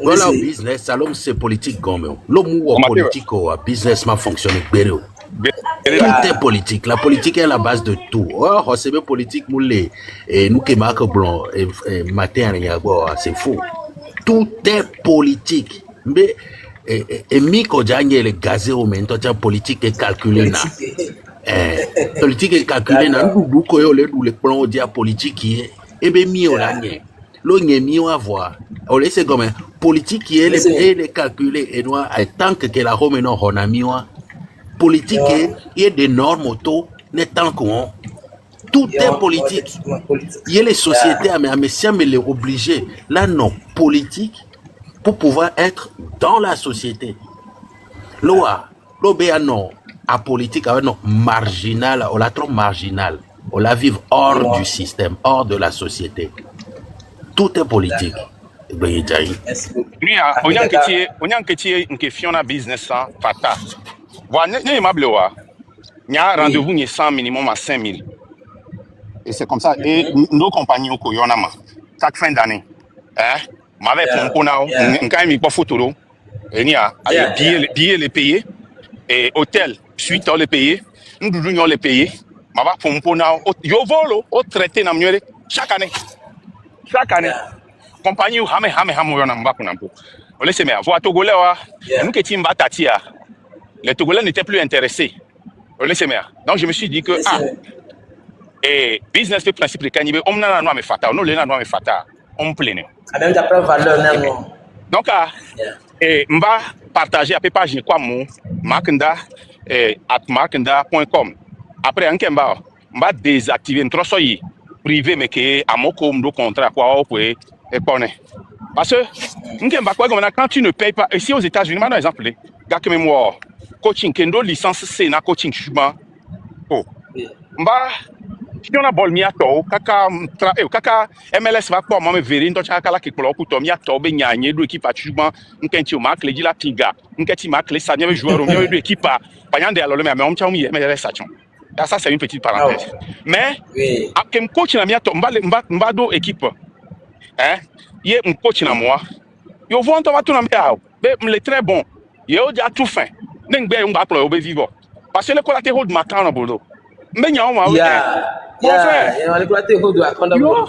Voilà business, salom c'est politique comme l'homme ou politique ou businessman fonctionne bien. Tout est politique. La politique est la base de tout. Oh, c'est bien politique moulé et nous qui marque blanc et matin c'est faux. Tout est politique. Mais et Miko Djanye le gazé au même temps politique est calculée na politique est calculée na nous koyo le plans dia politique qui est et bien mieux la nye. L'on est mieux à voir. On laisse comme un politique qui est les calculer et noir tant que la home non on a mieux. Politique est des normes auto n'est tant qu'on tout est politique. Il y a les sociétés mais si on les obligé là non politique pour pouvoir être dans la société. L'OA non à politique avec non marginal, on la trop marginal. On la vive hors du système, hors de la société. Tout est politique. Lui, on y a une question de business, fata. Voilà, il y a un rendez-vous, il y a 100 minimum à 5 000. Et c'est comme ça. Et nos compagnies, chaque fin d'année, m'avait pour quand il pas photo, et il y a billets les payer, et hôtel, suite les payer, nous devons les payer. Mava pompona yo volo o traité na mieux chaque année compagnie hame yona mbako nampo on laisse mais voir togolais wa nous que timba tatia les togolais n'étaient plus intéressés on laisse mais donc je me suis dit que et business le principe de kanibé on na no me fata on le na no me fata on plein même d'après valeur non donc et mba partager à page quoi mon makenda at makenda.com. Après, on va désactiver notre soyi privé, mais qui est à mon contrat, quoi, parce que quand tu ne payes pas, ici aux États-Unis, par exemple, gars que mémoire, coaching, kendo licence C, na coaching, chuba, oh, si on a bol miato, kaka MLS va pas me verrer, donc kaka qui pour pour miato, ben yanye deux équipes à chuba, on kenti au marque les la pinga, on kenti marque les sanya joueurs au milieu deux équipes à, pas yande alors mais on tient MLS sachant. Ça, c'est une petite parenthèse. Mais, quand coach na miato, mba do équipe, il y a un coach na moi, il y a un tout na miao, mais est très bon, il y a déjà tout fin, n'engbe on va ployer au vivant. Parce que le collatéral de ma canne au boulot. Mais il y a un mon frère. Il y a le collatéral de ma canne au boulot.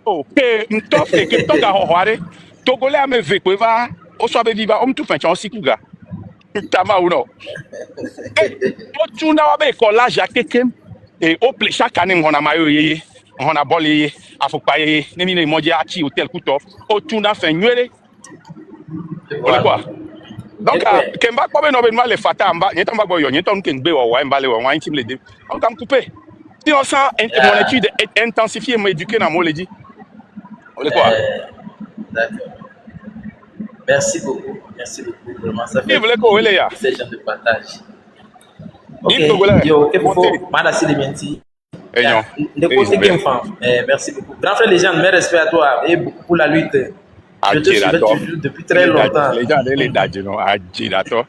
Ok, m'top que t'as gagné, Togolais à me vécu va, au soir de vivant, on tout fin, tu as aussi couga. Tama ou non? Tu n'as pas collage à quelqu'un et au plus chaque année on a maillot on a bolé à faut pas y nemine modia ati hôtel couteau au tu n'as fait nuere voilà quoi donc kemba ko be no be les fata amba nyeta mba boyo nyeta on kengbe wa mba le wa intime les deux on kam couper si on sent mon étude intensifier m'éduquer dans mon le dit voilà quoi d'accord. Merci beaucoup. Vraiment, ça fait ces gens de partage. Ok, yo, merci de menti. Merci beaucoup. Grand frère, les gens, mes respects à toi et beaucoup pour la lutte. Je te suis toujours depuis très longtemps. Les gens, les dates, non, d'accord.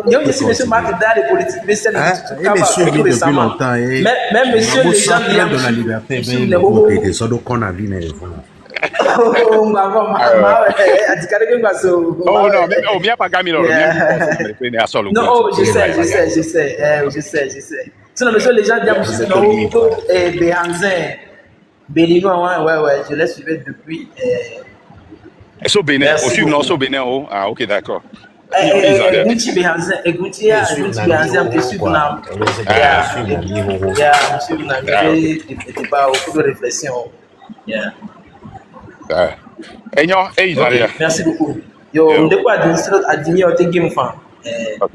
Il y a aussi monsieur Marc Dal, les politiques, mais c'est monsieur depuis longtemps. Même monsieur, les gens, de la liberté, mais des sodos qu'on a vu, oh, maman, oh non, mais on vient pas gagner non, je sais. Sinon, monsieur, les gens disent que Béhanzin, Béninois, ouais, je l'ai suivi depuis. So Bénin, au suivre non, so Bénin, oh, ah, ok, d'accord. Gucci Béhanzin, Gucci Béhanzin, je suis là. Monsieur, n'était pas beaucoup de réflexion. Merci beaucoup. Yo, on doit pas administrer au game fan. Ok.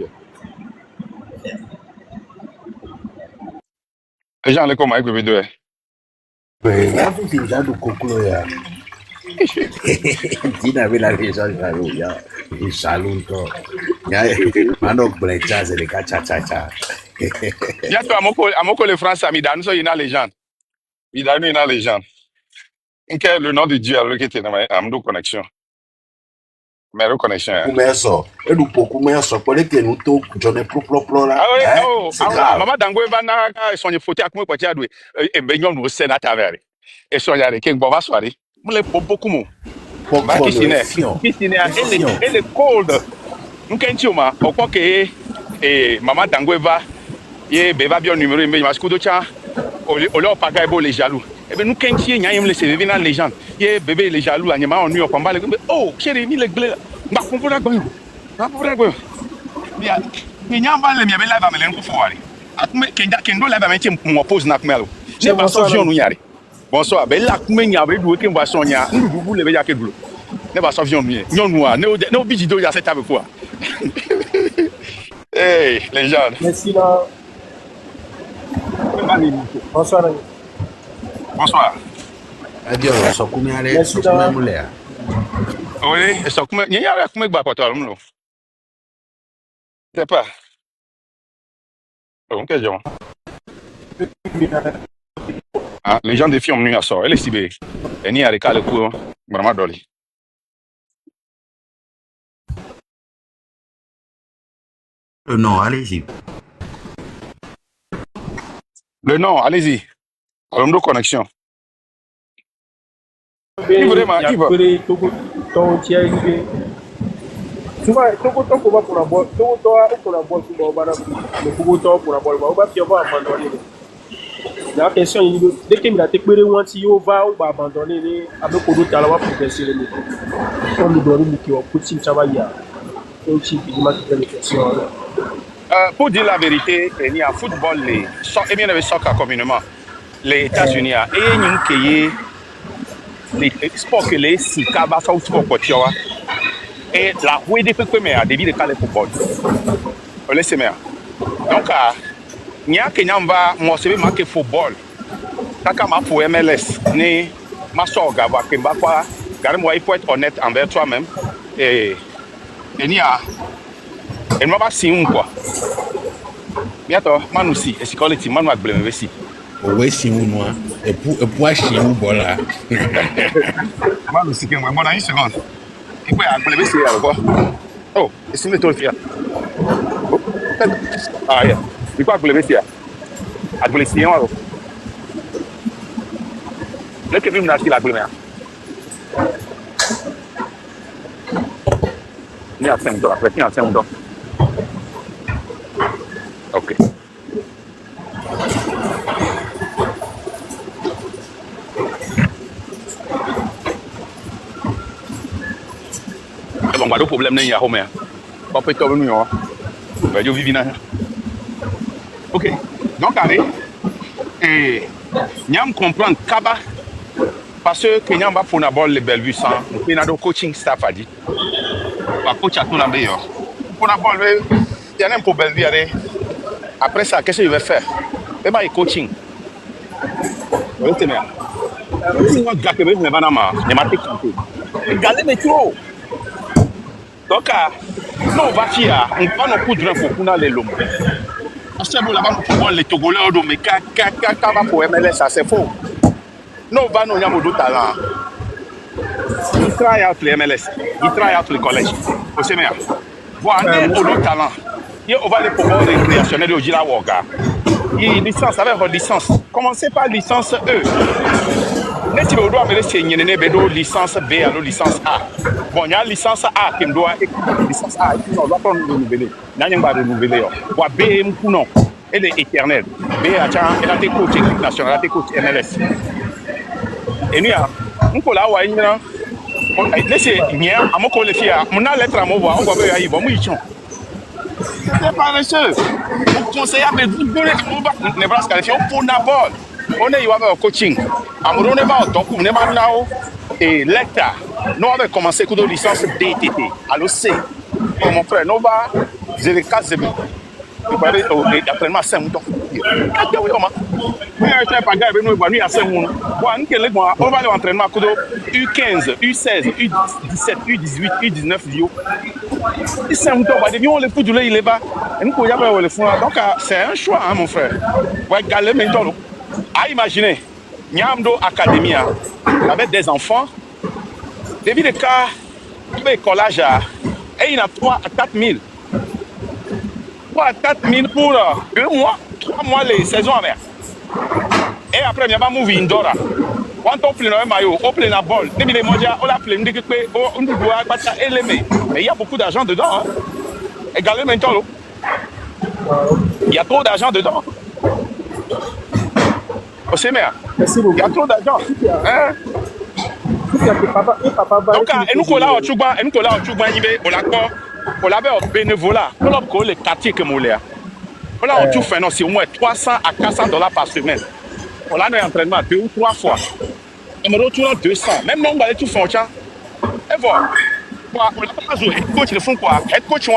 Les gens les comment avec le deux. Mais il y a des gens de conclure ya. Dina avec la région jaloux ya. Il jaloux toi. Ya mano brecha c'est le cha. Ya toi amoko le France amidanu so ina légende. Idanu ina légende. Quel le nom de Dieu alors que tu es dans ma connexion. Mais reconnexion. Et nous beaucoup mais ça pour que nous tout j'en ai propre là. Ah oui, maman Dango va na son photo à quoi quoi tu as doué et ben nous nous c'est na travers. Et so ya que bon va soirée. Nous les beaucoup mo. Qui est cold. Nous quand tu ma au quoi que maman Dango va et beba bien numéro mais parce que d'autres au leur pas gaibo les jaloux. Eh bien, nous, quand il y a un CV dans les gens, il y a bébé les jaloux, il y a un New York, oh, chérie, il est bleu. Bah, on peut la gagner. Il y a un mal, il y a un live à me l'en faire. Kendo live à me l'en pose n'a pas mal. C'est pas ça, Jean, nous y allons. Bonsoir. Ben là, comment il y a avec vous qui me voit soigner? Vous les veillez à quel boulot? Ne va sauver mieux. Non noir. Ne oublie d'y a cette avec quoi? Hey, les gens. Merci là. Bonsoir. Bonsoir. Adieu, ça combien allez? Merci Ça combien moulé? Oui, ça comment? Il y a comment que toi non? C'est pas. Ok, Jean. Ah, les gens des filles ont venu à ça. Elle est si belle. Elle n'y a rien qu'à le coup. Vraiment dolly. Non, allez-y. Le nom, allez-y. Allons de connexion. Souvent, Togo va pour la boîte. Togo pour la boîte. Le Togo pour la boîte. On va abandonner. La question est dès qu'il a été payé, on va abandonner avec Kodo Talawa pour progresser. On nous donne le coaching travail. Pour dire la vérité, il y a football, et bien le soccer communément, les États-Unis, et les sports que les Sikaba sont sport pour et la rouée des peu mais à débit de calé football. On laisse mais donc il y a que n'amba moi c'est marqué football. Taka ma pour MLS ni ma soga va que ba quoi garde moi il faut être honnête envers toi-même et il y a et moi pas si quoi. Bientôt man aussi et c'est qualité man va blâmer aussi. Oui, si vous moi et pour acheter vous voilà. Man aussi que moi mon une seconde. Et puis à blâmer c'est quoi. Oh, et c'est méthode fier. Ah yeah. Il faut blâmer c'est à blâmer c'est alors. Le que nous acheter la blâmer. Ni à 5 $, après ni à 5 $. OK. Bon, pas de problème n'est ya homer. Pas peut être venu hein. Va yo vivina. OK. Donc allez et Niam comprendre Kaba parce que Niam va pour na ball le Bellevue sans et na do coaching staff a dit. Va coach à tout na meilleur. Pour na ball il y a un pour Bellevue allez. Après ça qu'est-ce qu'il va faire? Et bah il coaching. Vous êtes bien. Si on gâte mais ne va na ma, ne m'a técnique. Regardez mais trop. Donc, non, on va faire, on va nous coudre pour qu'on a les lombes. Parce que là-bas, pour les Togolais, mais va pour MLS, ça c'est faux. Non, on va nous avoir d'autres talents. Ils travaillent out les MLS, ils travaillent out les collèges. Vous savez, voilà, d'autres talents. On va les pouvoirs récréationnels au Jira Woga. Ils licence avec leur licence. Commencez par licence E. Les types doivent me laisser une licence B à licence A. Bon, il y a licence A qui me doit licence A et on doit pas renouveler. N'a pas renouveler. Bon, B non. Elle est éternelle. B elle a été coach équipe nationale, elle a été coach MLS. Et nous, on peut là ouais non. Laissez nia à mon collègue là. Mon lettre à mon voix, on va voir y bon moi ici. C'est pas monsieur. Mon conseiller a dit vous Nebraska on pour n'abord. On est au coaching. On est pas donc on est maintenant et l'État nous avons commencé avec une licence DTT. Alors c'est pour mon frère nous va j'ai les 4 zéro. Il paraît actuellement 5 moutons. Qu'est-ce que comment? Mais je pas gars nous va nous à 5 moutons. Bon on va aller entraînement à U15, U16, U17, U18, U19 Lio. Et 5 moutons va devenir on les fout il est bas. Et nous y a le fond. Donc c'est un choix hein, mon frère. Ouais galer maintenant. À imaginer, Niamdo Academia, avec des enfants, depuis le cas de collage, et il y a 3 à 4 000. 3 à 4 000 pour 2 mois, 3 mois les saisons avec. Et après, il y a pas mouvi Indora. Quand on plein un maillot, on plein la balle. Depuis les mondiaux, on a plein de on doit battre élevé. Mais il y a beaucoup d'argent dedans. Hein. Également maintenant, il y a trop d'argent dedans. C'est bien. Il y a trop d'argent. Hein? Donc, nous collons au Tchouba, nous collons au Tchouba, on l'avait au bénévolat, on l'a collé le quartier que nous l'avons. On l'a au Tchouba, c'est au moins 300 à 400 $ par semaine. On a un entraînement 2 ou 3 fois. On me retourne 200. Même non, on va aller tout faire au champ. Et voilà. On l'a pas joué. Head coach, le font quoi? Head coach,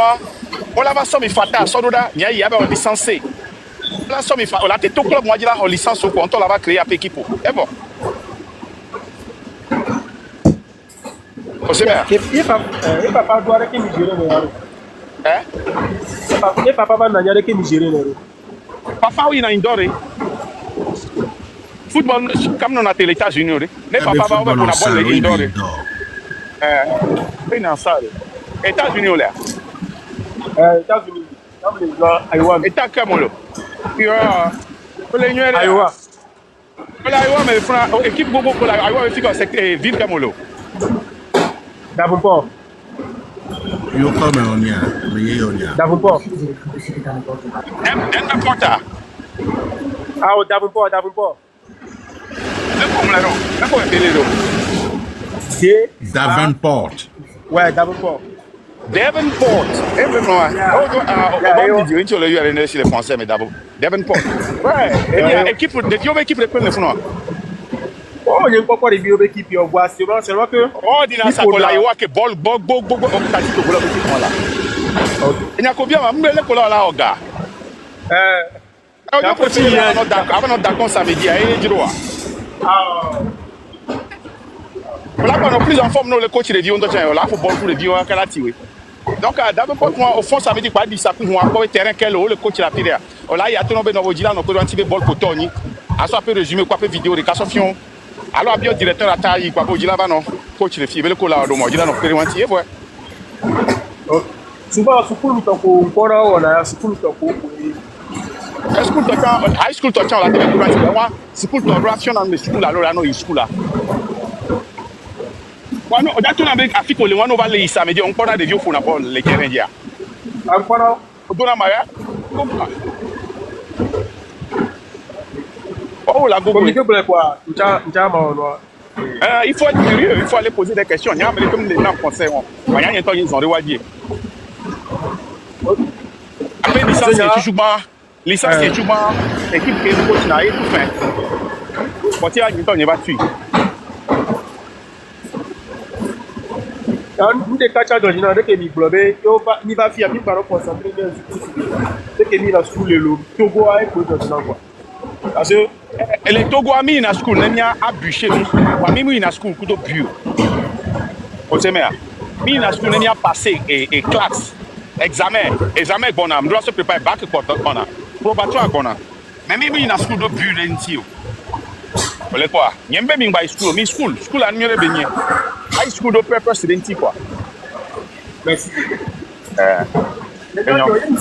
on l'a pas sommi fatal. Sododa, il y a un licencié. On l'a sommi fatal. On a été tout club, moi, dit là, en licence au compte, on l'a créé à l'équipe. Et bon. C'est bien. Et papa doit arrêter Nigeria. Hein? Et papa va arrêter Nigeria. Papa, oui, il a une dorée. Football, comme on a été les États-Unis, les papas vont pour la boîte les dorées. Il y a ça. États-Unis, là. États-Unis. Iowa. État comme là. Iowa. Iowa, mais l'équipe Bobo pour la Iowa, il faut que ville comme là. Davenport. Yo come on ya, mais on ya. Davenport. N'importe. Ah, Davenport. Davenport. Ouais, Davenport. Davenport. On dit que tu as les Français, mais Davenport. Ouais. Équipe de premier fond. Oh, il y a pas de bio équipe on voit seulement que oh dit là ça pour la Iowa que ball on t'a dit que pour la petite là. Il y a combien on me le coller là au gars. On peut dire avant d'accord samedi à Ejiro. Ah. Là quand on plus en forme nous le coach de Dion donc là football pour le Dion à Kalati. Donc d'abord moi au fond ça veut dire pas dit ça pour moi pour terrain quel le coach la pire. Là il y a tout nombre dans Dila no ko anti ball pour Tony. À ça peut résumer quoi peut vidéo de Cassofion. Alors bien directeur à taille quoi pour Dila non coach le fille le ko là do mo Dila no ko anti ouais. Souvent school to ko kora wala school to ko school to high school to la tele ko anti wa school to ration and school alors no school là. Wano odato na make afiko le wano vale isa me di on pona de vieux fona ball le terrain dia. An pona odona maya. Oh la gogo. Communiquer pour quoi? Ncha ma no. Il faut être curieux, il faut aller poser des questions. Il y a comme les gens français on. Il y a un temps ils ont rewadi. Après licence c'est toujours bon. Licence c'est toujours bon. Équipe qui coach na et tout fin. Quand il y a un temps il va tuer. Nous des catchers d'origine dès que mi globé il va faire mi par concentrer bien dès que mi la school le Togo a école d'origine quoi parce que les Togo a mis na school n'ia abuché wa mi na school kudo bio o se mea mi na school n'ia passé et classe examen bonam doit se préparer bac bona probatoire bona mais mi na school do bio lentio ole quoi nyembe mi by school a nyere benye high school do purpose lenti quoi. Merci.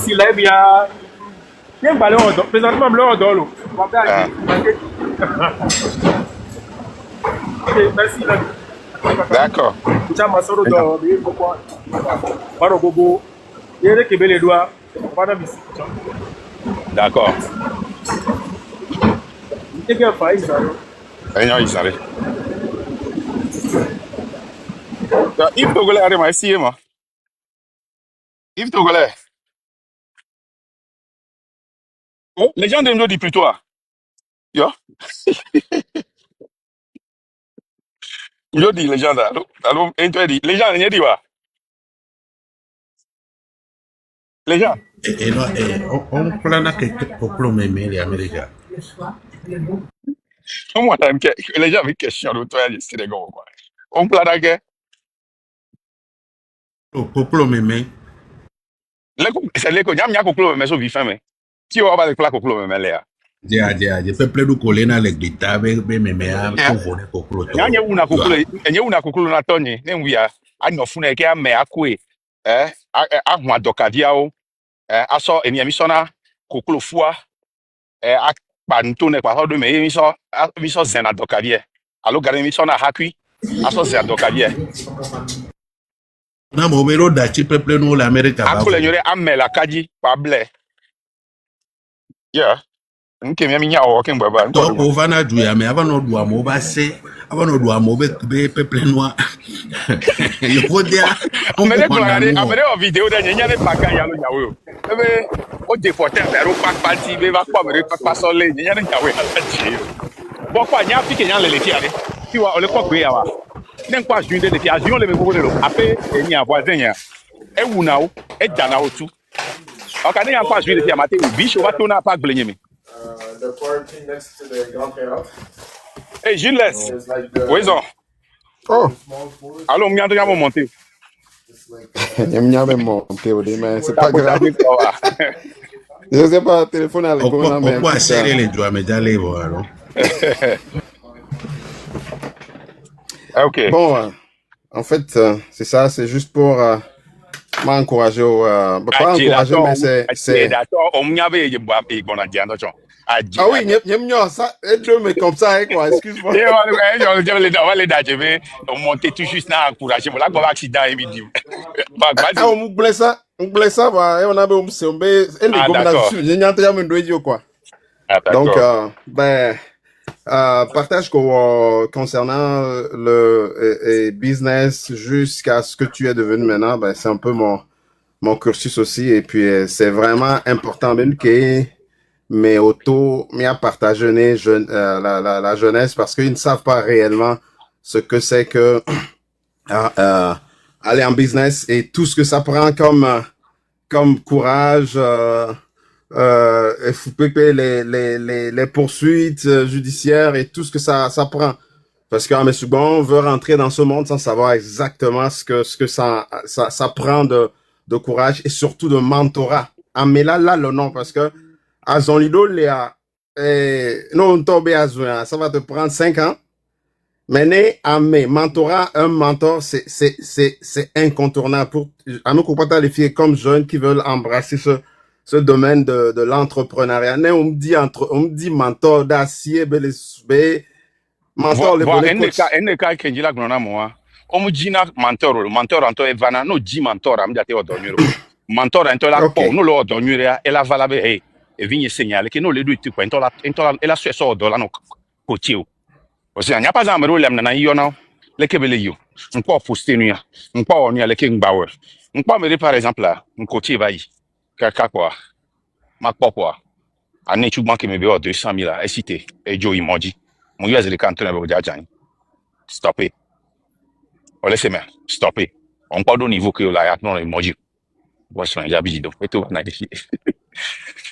Si là bien bien ballon présentement le dolo. Merci là. D'accord. Ça m'a sorti de pourquoi. Baro gogo. Il est que les doigts. On va visiter. D'accord. Il y a pas ça. Ayant isale. Yves Togolais a essayé moi. Yves Togolais. Oh, les gens me disent plutôt. Yo. Yo dit les gens là. Alors, interdit. Les gens n'y dit pas. Les gens. Et non, on plana que pour me mêler Amérique. On m'a dit que les gens avaient question de toi, c'est des gars quoi. On plana que Popolo meme. C'est les cognam nya koklo me so bi fin me. Ti o ba le pla koklo me le ya. Dia. Peuple du colena le glita be meme a ko vone koklo to. Nya una koklo na tonye. Ne nwia. Anyo funa ke ame akwe. Ahun adokavia o. Aso eni so na koklo fua. Akpa ntone kwa hodo me mi so zen adokavia. Alo gare mi so na hakwi. Aso zen adokavia. Na mo mero da chi peuple no l'Amérique ba. Akole nyore amela kaji pa ble. Yeah. Nke mi nya o ken baba. To ko vana du ya me avano du amo ba se. Avano du amo be peuple no. Yo podia. Amere o video de nya ne paka ya lo nyawo. Ebe o de forte pero pa party be ba kwa mere pa so le nya ne nyawo ala chi. Bon, quoi, il y a un pique, il y a les tiers. Tu vois, on le croit que y a. N'en quoi, je les tiers. Je les mets pour le lot. Après, il y a un voisin. Et où n'a et d'ana au tout. Ok, il y a un quoi, je les tiers. Maté, ou biche, on va tourner à pas gagner. The parking next to the Grand Théâtre. Hey, Gilles, There's like the où est-ce? Oh, small floors. Allô, on vient de monter. It's like il y a même monté au début, mais c'est T'as pas posé grave. avec toi. Je sais pas, téléphone à l'école, Pourquoi mais pourquoi serrer les doigts, mais d'aller voir, alors? Ok. bon, en fait, c'est ça, c'est juste pour m'encourager, pas encourager, mais c'est... D'accord, on m'y avait bon à dire, attention. Ah oui, ça, être mais comme ça, hein, quoi, excuse-moi. Et on va les danger, on montait tout juste là, encourager. Voilà, qu'on va accident et midi. Ah, on blesse ça, bah, et on a besoin de se et les Ah, gommes d'accord. là-dessus, j'ai n'y a pas de quoi. Ah, Donc, d'accord. partage concernant le business jusqu'à ce que tu es devenu maintenant, ben, c'est un peu mon cursus aussi. Et puis, c'est vraiment important, même que mes autos, à partager la jeunesse parce qu'ils ne savent pas réellement ce que c'est que aller en business et tout ce que ça prend comme courage, les poursuites judiciaires et tout ce que ça prend. Parce qu'en mais souvent, on veut rentrer dans ce monde sans savoir exactement ce que ça prend de courage et surtout de mentorat. Ah, mais là, le nom, parce que à Zonlido, non, ça va te prendre 5 ans. Mais mentorat, un mentor, c'est incontournable pour, à nous comprendre les filles comme jeunes qui veulent embrasser ce domaine de l'entrepreneuriat. On me dit mentor d'acier, mentor, NK Kenjila Grona Moa. Omujina mentor anto evana no ji mentor am jate odonyuro. Mentor anto la po no lo odonyuro e la valabe hey e vinye segnale che no le due tipo entola e la sua so dola no coachio. Osea nya pa zamero lem na yo no le kebele yo. Nko postenu ya. Nko onu ya le ke ngbawe. Nko mere par exemple là, nko va yi. Kaka quoi. Ma popo. Ane chugman ke mebe o 200,000 là, cité e jo emoji. Mon yo azele kanton be jajan. Stop it. On laisse mais stop it. On parle au niveau que là non emoji. Moi je suis habitué donc et tout na ici.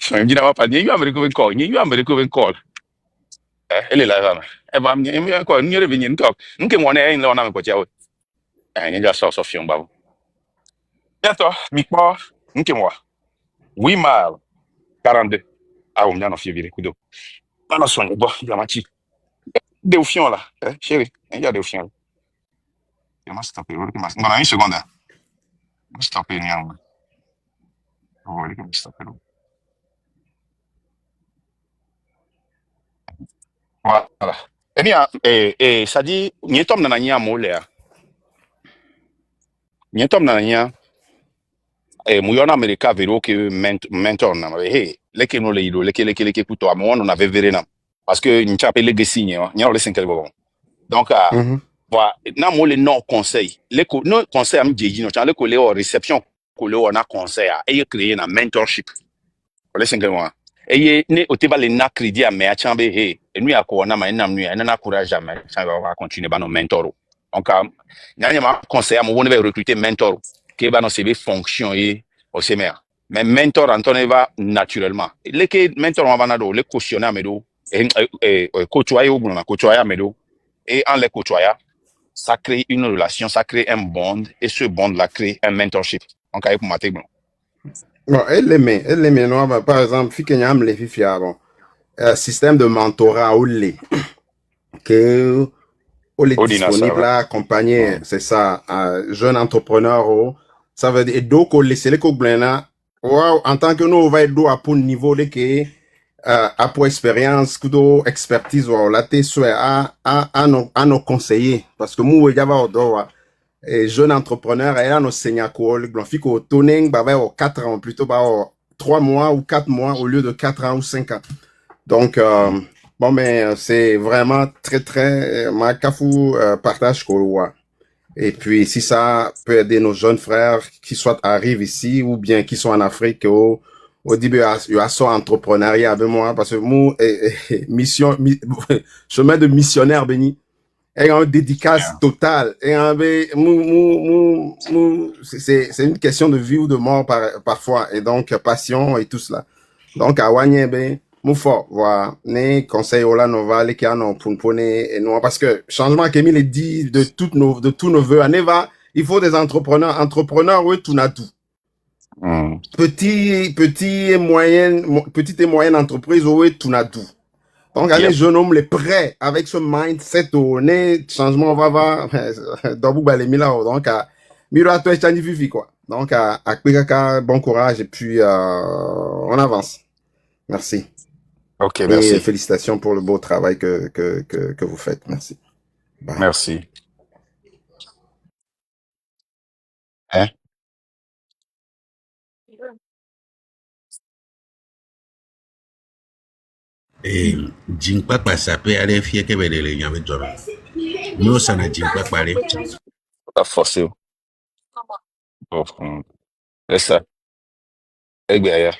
Je me dis na pas ni yo America call, ni yo America call. Elle est là. E ba mi ko ni revenir talk. Nke mo na en lo na ko tiawo. Ni ja so fion ba. Bientôt, mi po nke mo. 8 miles 42. Ah, on vient en février kudo. Pas na soin bon, ya machi. Deu fion là, chérie. Il y a des fions. Je vais stopper. Bon, une seconde. Je vais stopper. Je vais stopper. Voilà. Eh bien, ça dit, n'y est-on dans la mole. N'y est-on dans la Mouyon America vero que mentor na hey leke no le ido leke kuto amo on avait verena parce que n'y chape legacy n'y a le 5 bon. Donc voilà, na mo le non conseil no conseil am jeji no chan le ko le réception ko le on a conseil et créer na mentorship le 5 bon et ne oteba le na crédit a me a chambe hey et nous ya ko na ma nam nu na courage jamais ça va continuer ba no mentor. Donc n'y ma conseil am on va recruter mentor qui va dans CV fonction et au CMR. Mais mentor Antonio va naturellement. Les mentor on va nado les cautionner à medo et côtoyer ou non côtoyer à medo et en les côtoyer ça crée une relation, ça crée un bond et ce bond là crée un mentorship. Donc pour mater bon. Bon, elle aimait, non, par exemple, fi kenyam les filles bon. Système de mentorat ou les que ou les disponibles à accompagner, c'est ça, jeune entrepreneur ça veut dire et donc on laisse les coblena en tant que nous on va être à pour niveau de que à pour expérience kudo expertise ou la té soit à nos conseillers parce que moi il y a pas et jeune entrepreneur et là nos seniors le blanc au toning bah 4 ans plutôt 3 mois ou 4 mois au lieu de 4 ans ou 5 ans. Donc bon mais c'est vraiment très ma cafou partage quoi. Et puis, si ça peut aider nos jeunes frères qui soit arrivent ici ou bien qui sont en Afrique ou au début, il y a son entrepreneuriat avec moi, parce que moi, chemin de missionnaire, béni, et une dédicace totale, et c'est une question de vie ou de mort parfois, et donc, passion et tout cela. Donc, à Wanye, ben, fort, voilà, ne conseil Ola Nova, les qui en pour et non, parce que changement qu'Emile est dit de tous nos vœux, à Neva, il faut des entrepreneurs, oui, tout n'a tout. Petite et moyenne entreprise, oui, tout n'a tout. Donc, les jeunes hommes, les prêts, avec ce mindset, changement, va voir, donc, Miro à toi, et quoi. Donc, à bon courage, et puis, on avance. Merci. Ok, et merci. Félicitations pour le beau travail que vous faites. Merci. Bye. Merci. Hein? Et Jinkpa Passape allait fier que les lignes avec toi. Nous, ça n'a Jinkpa parlé. Pas forcé. C'est ça. Eh bien,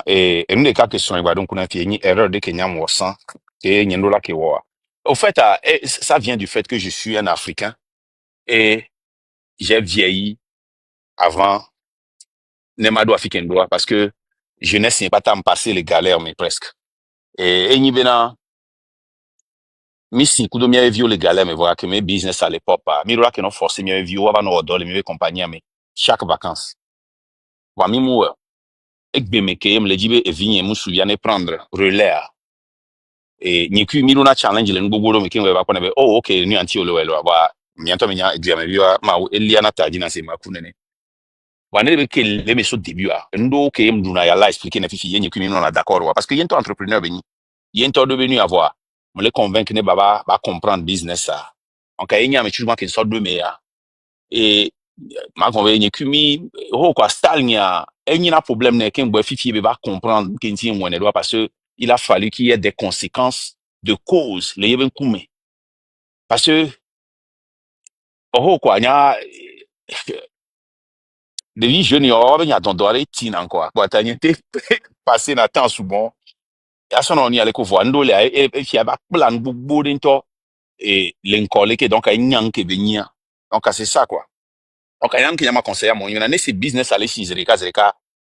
eni de cas question et donc on a fait une erreur de Kenya Mouassan et Nyendola Kewa. Au fait, ça vient du fait que je suis un Africain et j'ai vieilli avant Nemado Africain parce que jeunesse n'est pas tant passé les galères, mais presque. Et ni bena, mi si kudo mi vieux les galères, mais voilà que mes business à l'époque, mi doit que non forcer mi vieux avant nos dollars, mi compagnie, mais chaque vacances. Wa mi mou, ekbe me ke me le dibe e vigne mu souviane prendre relais. Et ni ku mi na challenge le ngogoro me ke we ba kona be oh okay ni anti olo welo ba mi anto me nya exam biwa ma eliana taji na se makunene. Wa ne be ke le me so début a ndo ke mdu na ya la expliquer na fifi yenye ku mi na d'accord wa parce que yento entrepreneur beni yento do venu avoir me le convaincre ne baba ba comprendre business ça donc yenya me toujours que so do me ya et ma convaincre yenye ku mi ho kwa style nya enyi na problème ne ke mbo fifi be ba comprendre ke nti mo ne do parce que il a fallu qu'il y ait des conséquences de cause le yeben kume parce que oh quoi nya depuis jeune yo ben ya don doare tin encore quoi tanya te passer na temps souvent ya son on y aller ko voir ndole e fi ba plan gbogbo nto et l'encole que donc nyang ke benya donc c'est ça quoi donc ayam ki ma conseiller mon yona ne c'est business aller si zereka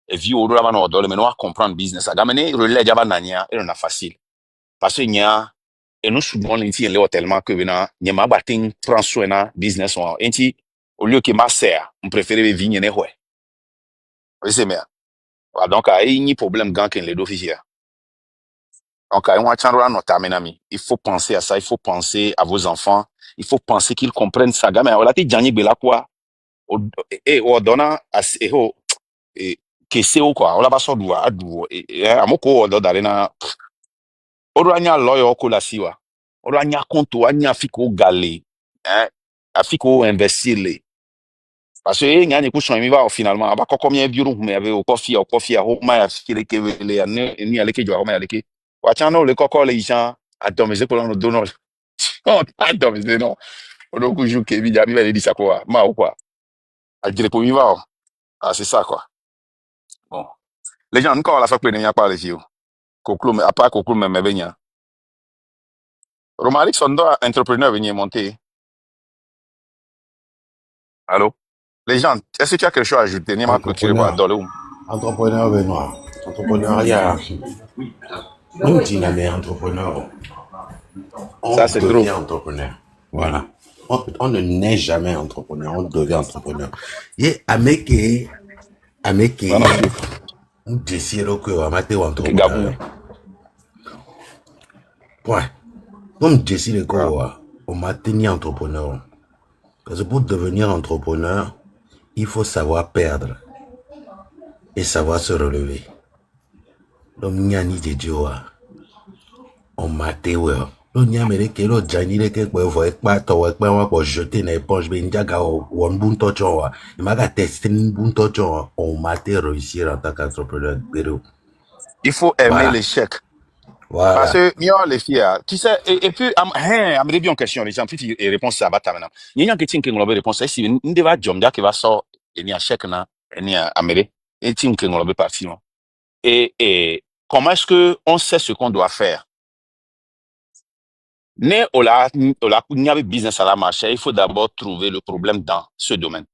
vi o do la no do le meno comprendre business aga mene relais jaba nania et on a facile parce que nya et nous souvent l'inti le tellement que bena nya ma batin prend soin na business on enti au lieu que ma sert on préfère vigner ne ouais oui c'est bien donc ni problème gang ken le do fisia donc il faut penser à ça, il faut penser à vos enfants, il faut penser qu'ils comprennent ça gamin on l'a dit Gianni Bela quoi et on donne que c'est quoi on l'a pas so do adu amoko do darena odo anya lawyer ko la siwa odo anya konto anya fiko galé afiko investir le parce que ngani ku shon mi ba finalement aba kokko mi biuru me ave o coffee o ma afile ke le ni aleke jo ma aleke wa chano le kokko le isan adomize ko no dono adomize no odo ku ju ke bi ja mi va di ça quoi ma ou quoi a dire pour mi va c'est ça quoi bon les gens encore la fa pe ni ya parler fi o koklo me apa koklo me benya Romaric son do entrepreneur venir monter allô les gens est-ce que tu as quelque chose à ajouter ni ma clôturer quoi dans le Entrepreneur Benoît entrepreneuriat nous dit la entrepreneur on ça c'est devient entrepreneur voilà on ne naît jamais entrepreneur on devient entrepreneur et ameke on décide que on va être entrepreneur point on décide que on va tenir entrepreneur parce que pour devenir entrepreneur il faut savoir perdre et savoir se relever donc nyani de Dieu on m'a téwé lo nyamere ke lo janile ke kwa vo ekpa to ekpa wa ko jeter na éponge be ndiaga won bunto chowa imaga tester bunto chowa on m'a réussir en tant qu'entrepreneur il faut aimer l'échec. Voilà. Parce que, les filles, tu sais, et puis, bien en question, les gens, puis, et réponse, ça va, maintenant. Il y a une question qui nous réponse, si, nous devons, John, qui va sortir, il y a un chèque, il y a un Et Tim Kengolobe parti, non? Et comment est-ce que on sait ce qu'on doit faire? Ne ola nyabe business à la marché, il faut d'abord trouver le problème dans ce domaine.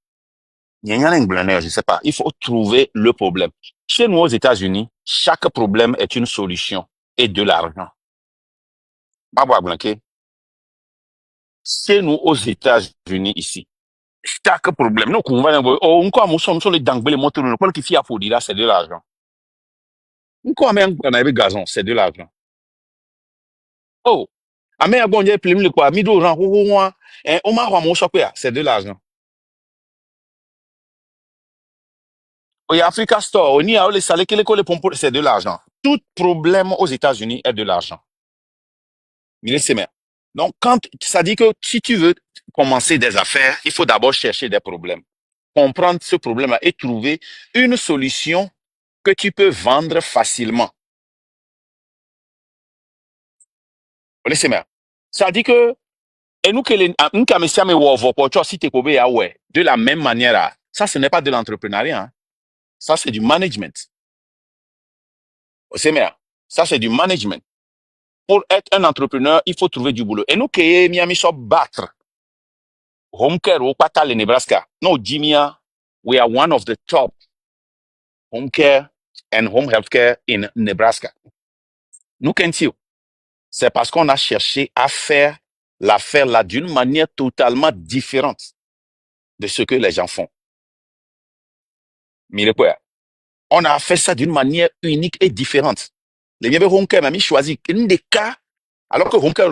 Il y a un je sais pas. Il faut trouver le problème. Chez nous aux États-Unis, chaque problème est une solution et de l'argent. Chez nous aux États-Unis ici, chaque problème, nous sommes les dangbele motos, nous qui fait pour dire c'est de l'argent. Nous même un gazon, c'est de l'argent. Oh, amé a bon Dieu plus le quoi, mido ran on m'a roi mon c'est de l'argent. Au Africa Store, on y a les salés qui les pompes, c'est de l'argent. Tout problème aux États-Unis est de l'argent. Donc, ça dit que si tu veux commencer des affaires, il faut d'abord chercher des problèmes. Comprendre ce problème et trouver une solution que tu peux vendre facilement. Ça dit que, et nous, de la même manière, ça, ce n'est pas de l'entrepreneuriat. Hein. Ça, c'est du management. Ça, c'est du management. Pour être un entrepreneur, il faut trouver du boulot. Et nous, qui Miami sont battre. Home care au Patal, Nebraska. No, Jimia, we are one of the top home care and home health care in Nebraska. Nous, qu'est-ce c'est parce qu'on a cherché à faire l'affaire là d'une manière totalement différente de ce que les gens font. Mais on a fait ça d'une manière unique et différente. Les gens home care m'ont choisi une des cas, alors que home care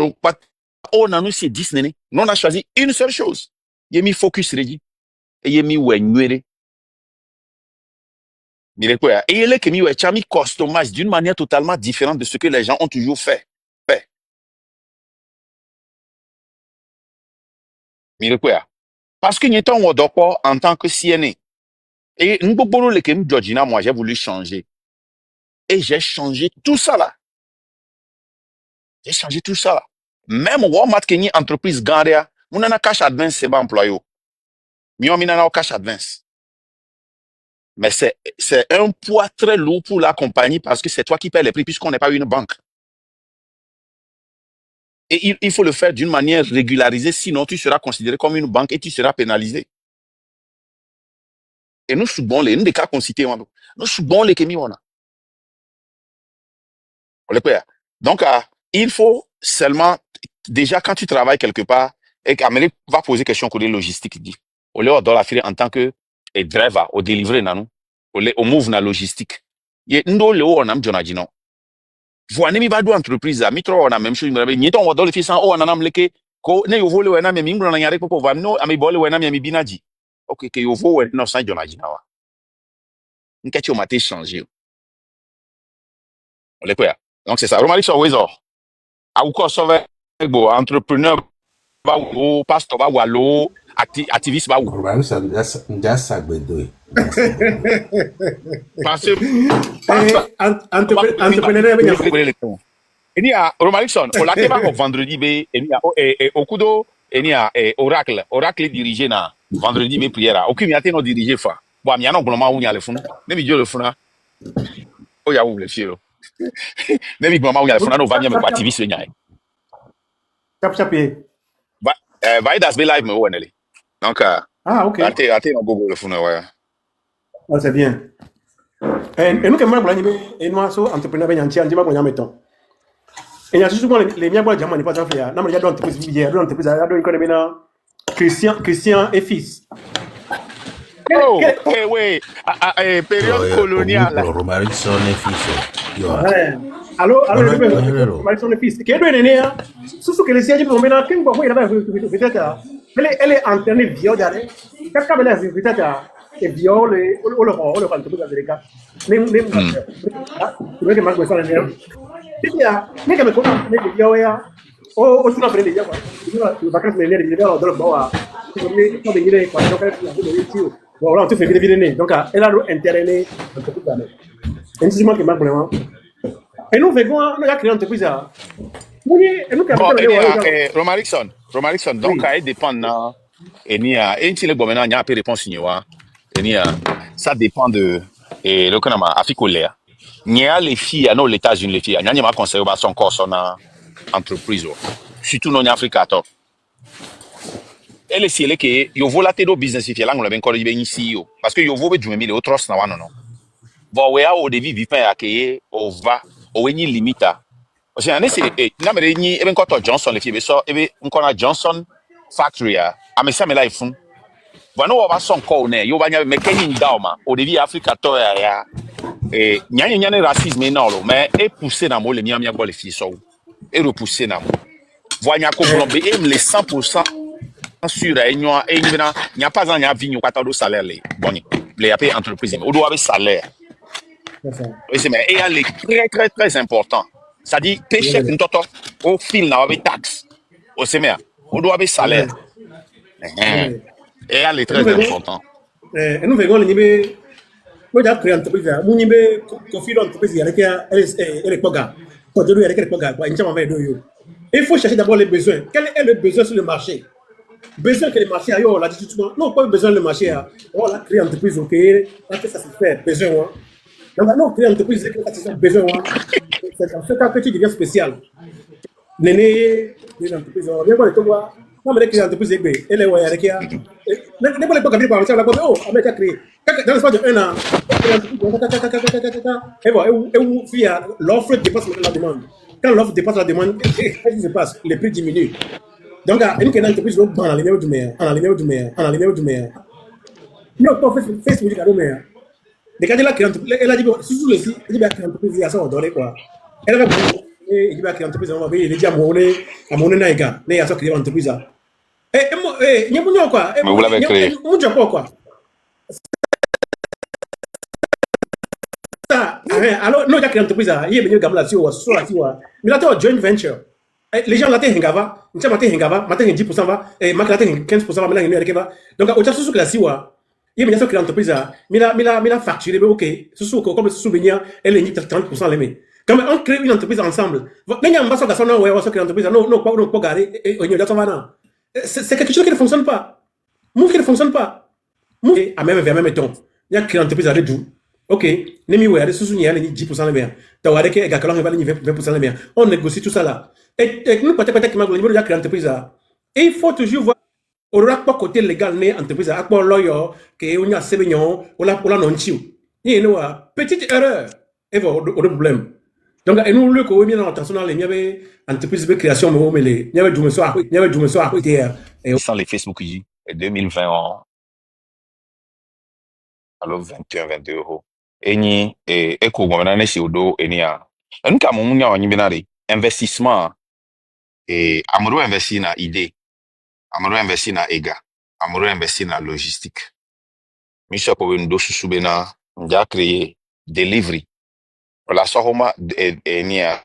on a nous c'est 10 néné. Nous on a choisi une seule chose. Il a mis focus ready et il a mis wenywere. Et il est mis chami customize d'une manière totalement différente de ce que les gens ont toujours fait. Parce que nous sommes en tant que CNA. Et nous, moi, j'ai voulu changer. Et j'ai changé tout ça là. J'ai changé tout ça là. Même Walmart qui est une entreprise Gandia, nous avons cash advance, c'est pas employé. Nous avons cash advance. Mais c'est un poids très lourd pour la compagnie parce que c'est toi qui paies les prix puisqu'on n'est pas une banque. Et il faut le faire d'une manière régularisée, sinon tu seras considéré comme une banque et tu seras pénalisé. Et nous sommes bons, nous des cas qu'on citait, nous sommes bons les kémis, on a. Donc, il faut seulement, déjà quand tu travailles quelque part, et qu'Amélie va poser question sur les logistiques, dit, au lieu de la filer en tant que driver, au délivrer, au move na logistique. Il y a on a dit non. Vous avez mis entreprise, on a même chose, ni ton on le fait sans, on a namleke, ko ne yo vole wena me mingro na nyare popo va no ami bole wena me binaji. Ok, que yo vo no sans jonaji na wa. Nketi o maté changer. On le quoi. Donc c'est ça. Romali so wezo. A uko sauver bo entrepreneur ba ou pasteur ba walo, activiste ba ou. Romali so just sagbedo. Parce entrepreneur il y a Romalikson, on l'a débat vendredi b il y a okudo il y a oracle dirigé na vendredi b prière aucun y a non dirigé fa bon mi a non gloma où y a le fond ne mi dio le fond o ya où le fiero ne mi gloma où y a le fond no va mi me activiste nya va das be live me wonele donc ok até no gogo le fond ouais c'est bien et nous que moi et nous so entrepreneur ben yanti andi ma bonya meton. Et il y a souvent les miens bois diamant n'est pas fait. Non mais il y a d'autres entreprises hier, d'autres entreprises, il y a d'autres qu'on maintenant Christian et fils. Oh, oui, période coloniale. Romaric son et fils. Allô, Romaric son et fils. Qui est de né hein? Surtout que les sièges pour maintenant quand vous il avait peut-être elle est entraînée viol d'aller. Qu'est-ce qu'elle a peut-être et viol ou le entreprise américaine. Même tu veux que Marc Besson est il y a mais comme on est des yoya oh tu n'as pas les yoya tu vas quand même les yoya dans le bois tu veux pas de dire quoi donc voilà tu fais vite donc elle a intérêt en tout cas et c'est moi qui m'a vraiment et nous faisons on a créé une entreprise oui et nous Romarikson donc elle dépend et ni a et tu les bon maintenant il y a peu réponse ça dépend de et le kana ma afiko le nya les filles à nos États-Unis les filles nya ma conseil ba son course na entreprise surtout non Africa to elle si elle que yo volate do business fi la ngolo ben ko be ici parce que yo vo be djumemi le otros na wano no vo we a o de vivi pa akeye o va o weni limita o se ane se na mere ni ebe nko to Johnson le fi be so ebe nko na Johnson factory a amesa me life fun vano o ba son ko ne yo ba nya mekeni ndaoma o de vi Africa to ya nyane racisme na lo mais e pousser na mo le miamia go le fi so e repousser na mo voanya ko blombe e me le 100% sur il n'y a pas un avis de salaire les boni les AP entreprises on doit avoir salaire oui c'est mais il y a les très important ça dit péché une toto au fil na avec taxe au c'est on doit avoir salaire et il y a les très important et nous verrons les moi j'ai créé entreprise mon nibe confie l'entreprise avec elle poga quand je lui avec elle poga quoi il va yo il faut chercher d'abord les besoins quel est le besoin sur le marché besoin que le marché a yo la dit tout non pas besoin le marché a on a créé entreprise OK là que ça se fait besoin donc non créer entreprise que ça se besoin c'est un petit deviens spécial néné des entreprises on bien pas le toi non mais créer entreprise elle est ouais avec ya n'est pas le pas par ça la oh Amérique a créé dans l'espace de 1 an et voilà et où via l'offre dépasse la demande quand l'offre dépasse la demande qu'est-ce qui se passe les prix diminuent. Donc, une entreprise qui est en ligne du meilleur. Non, pas Facebook, il y a le meilleur. Des cas de là, elle a dit, sous le site, il y a une entreprise qui a ça, on donne quoi. Elle va dire, il y a une entreprise, on va dire, il y a mon naïga, il y a ça qui est une entreprise. Et moi, il y a mon quoi. Mais vous l'avez créé. Mon Japon quoi. Alors, non, il y a une entreprise, il y a une gamla, mais là, tu as joint venture. Les gens là t'es hingava, tu matin hingava, matin 10% va, et matin 15% va, maintenant il va. Donc au travers de ce que la siwa, il y a une entreprise là, mais la facturé, ok, ce sont comme ce souvenir, elle est 30% les quand on crée une entreprise ensemble, les gens ne sont pas dans ouais, on crée une entreprise, non pas garder, et on y a ça c'est quelque chose qui ne fonctionne pas, qui ne fonctionne pas, à même temps, il y a créé une entreprise à deux. Ok, nemi ouais, les sous-sounis, elle est 10% les biens. T'as vu que Gakalan va 20% les biens. On négocie tout ça là. Et nous, peut-être qu'il m'a dit, il y a créé l'entreprise là. Et il faut toujours voir, on aura pas côté légal, né, entreprise à quoi lawyer, qu'on y a 7 millions, on l'a non-chiou. Il y a une petite erreur. Et voilà, on a un problème. Donc, et nous, le coup, il y a international, il y avait entreprise de création, mais il y avait du soir, sans les Facebook, 2020, alors 21, 22 euros. Eni eko gomena ne si odo eni a nka mo nya onyi binare investissement amuro investi na idée amuro investi na ega amuro investi na logistique misha ko ndo susube na nja créer delivery la so homa eni a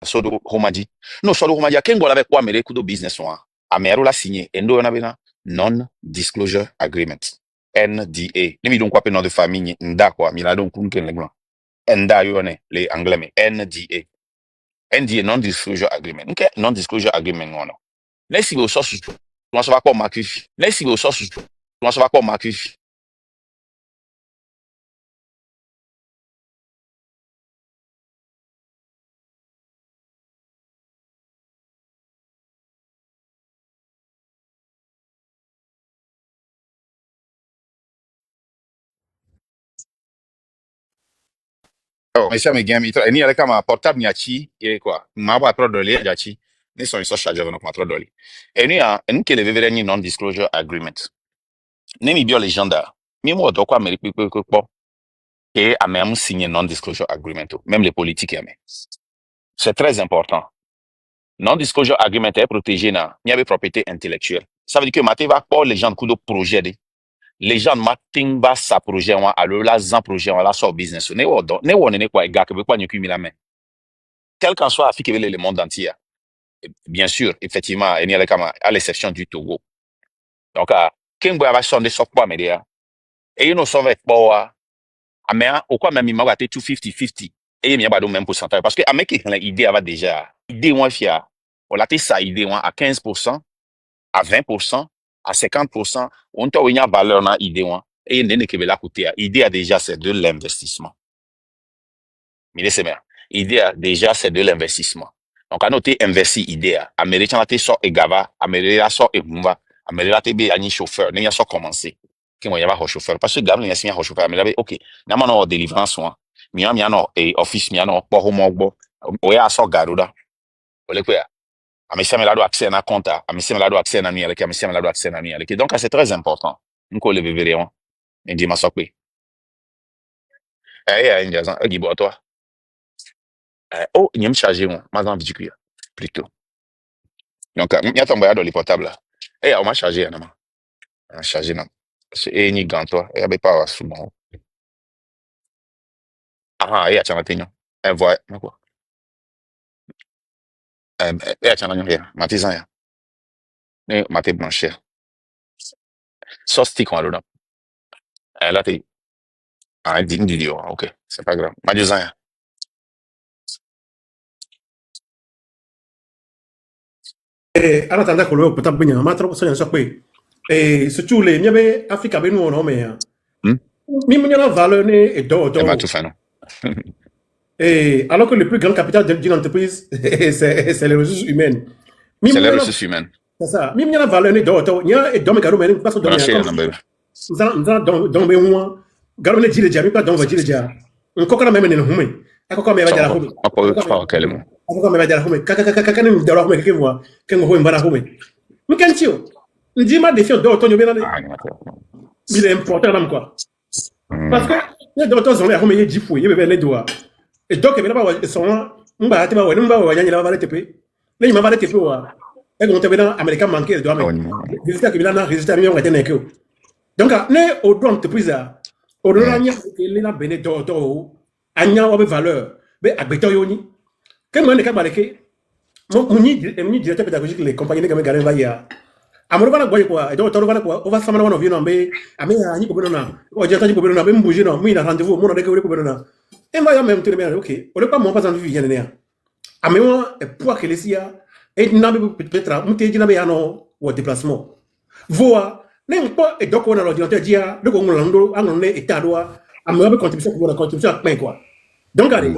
so do homa di no so do homa ya kengo la be kwa mere kudo business one amero la signer endo na bena non disclosure agreement NDA. Nimi donc quoi nom de famille nda quoi mila donc kunken le blanc. NDA yone les anglais mais NDA. NDA non disclosure agreement. OK, non disclosure agreement non. Let's see vos sources. On se va pas marquer. Let's see vos sources. On se va pas marquer. Oh, mais ça me gagne. Il y a comme un portable niachi et quoi. Ma va trop dolé niachi. Ni sont ils chargés donc ma trop dolé. Et nous a nous qui le vivre ni non disclosure agreement. Ni mi bio légenda. Mi mo do quoi Amérique quoi. Et à même signer non disclosure agreement. Même les politiques aiment. C'est très important. Non disclosure agreement est protégé na. Il y a propriété intellectuelle. Ça veut dire que matin va pas les gens coup de projet de. Les gens matin va sa projet wa alors là zan projet wa là sur business ne wo do ne wo ne quoi gars que quoi nyoku mi la main quel qu'en soit Afrique le monde entier bien sûr effectivement il y a comme à l'exception du Togo donc Kengbo va sonner sur quoi mais et you know ça va être pas mais au quoi même il m'a gâté 250-50 et il y a pas de même pourcentage parce que avec l'idée avait déjà idée moins fière on l'a ça idée à 15% à 20% à 50% on t'a une valeur na idée et nene kebela côté idée déjà c'est de l'investissement. Mais c'est bien. Idée déjà c'est de l'investissement. Donc à noter investi idée américain la te so egava américain so egumba américain te be ani chauffeur ne ya so commencer que moi y a chauffeur parce que gamme y a signé chauffeur américain OK na ma no délivrance wa mi no e office mi no po ho mo gbo o ya so garuda o le kwa amesiame la do accès na compte amesiame la do accès na mi avec amesiame la do accès na mi avec donc c'est très important nko le viverion ndi ma so pe ya ndia gibo toi oh il y a me charger moi ma en vidéo plutôt donc il y a ton boya dans les portables là on m'a chargé na ma chargé na c'est ni gant toi il y avait pas souvent il y a chama tenyo voit quoi il y a chama nyo ya matizan ya ne maté blancher so stick on là là t'es ding vidéo OK c'est pas grave matizan ya En attendant que le peut-être bien, ma trop ça surpris. Surtout les mieux Afrique avec nous non mais même la valeur est d'or. C'est pas tout fait non. Alors que le plus grand capital d'une entreprise c'est les ressources humaines. C'est les ressources humaines. C'est ça. Même la valeur est d'or. Il y a d'or mais garomen parce que dans mes mois garomen dit déjà mais pas dans dire déjà. On coca même ne hume. Akoko me va dire la hume. Pas quel Akoko me va dire la hume. Kaka ni de la hume que moi que moi mbara hume. Mais quand tu dis ma défi d'or ton bien il est important même quoi. Parce que les docteurs ont l'air hume y jifu y bebe les doigts. Et donc il va pas son mba te ba wa mba wa nyanya va tepe. Les ma va tepe wa. Et on te veut dans américain manqué doit mais. Résultat que là résultat mi on était n'eke. Donc né au droit entreprise au droit nya que les bene d'or anya obe valeur be agbeto yoni que moi ne ka baleke mon ni directeur pédagogique les compagnies que me garer va ya amoro bana boy quoi et donc va quoi on va samana on vient be ame ani ko benona o jeta ni ko benona be mbouger non moi na rendez-vous mon de ko benona et va ya même tout bien OK on le pas mon pas en vie vient né ame moi pour que les sia et na be peut-être muté dina be ya no au déplacement voa n'importe et donc on a l'ordinateur dia de ko ngolando angone état doa ame be contribution pour la contribution à quoi donc allez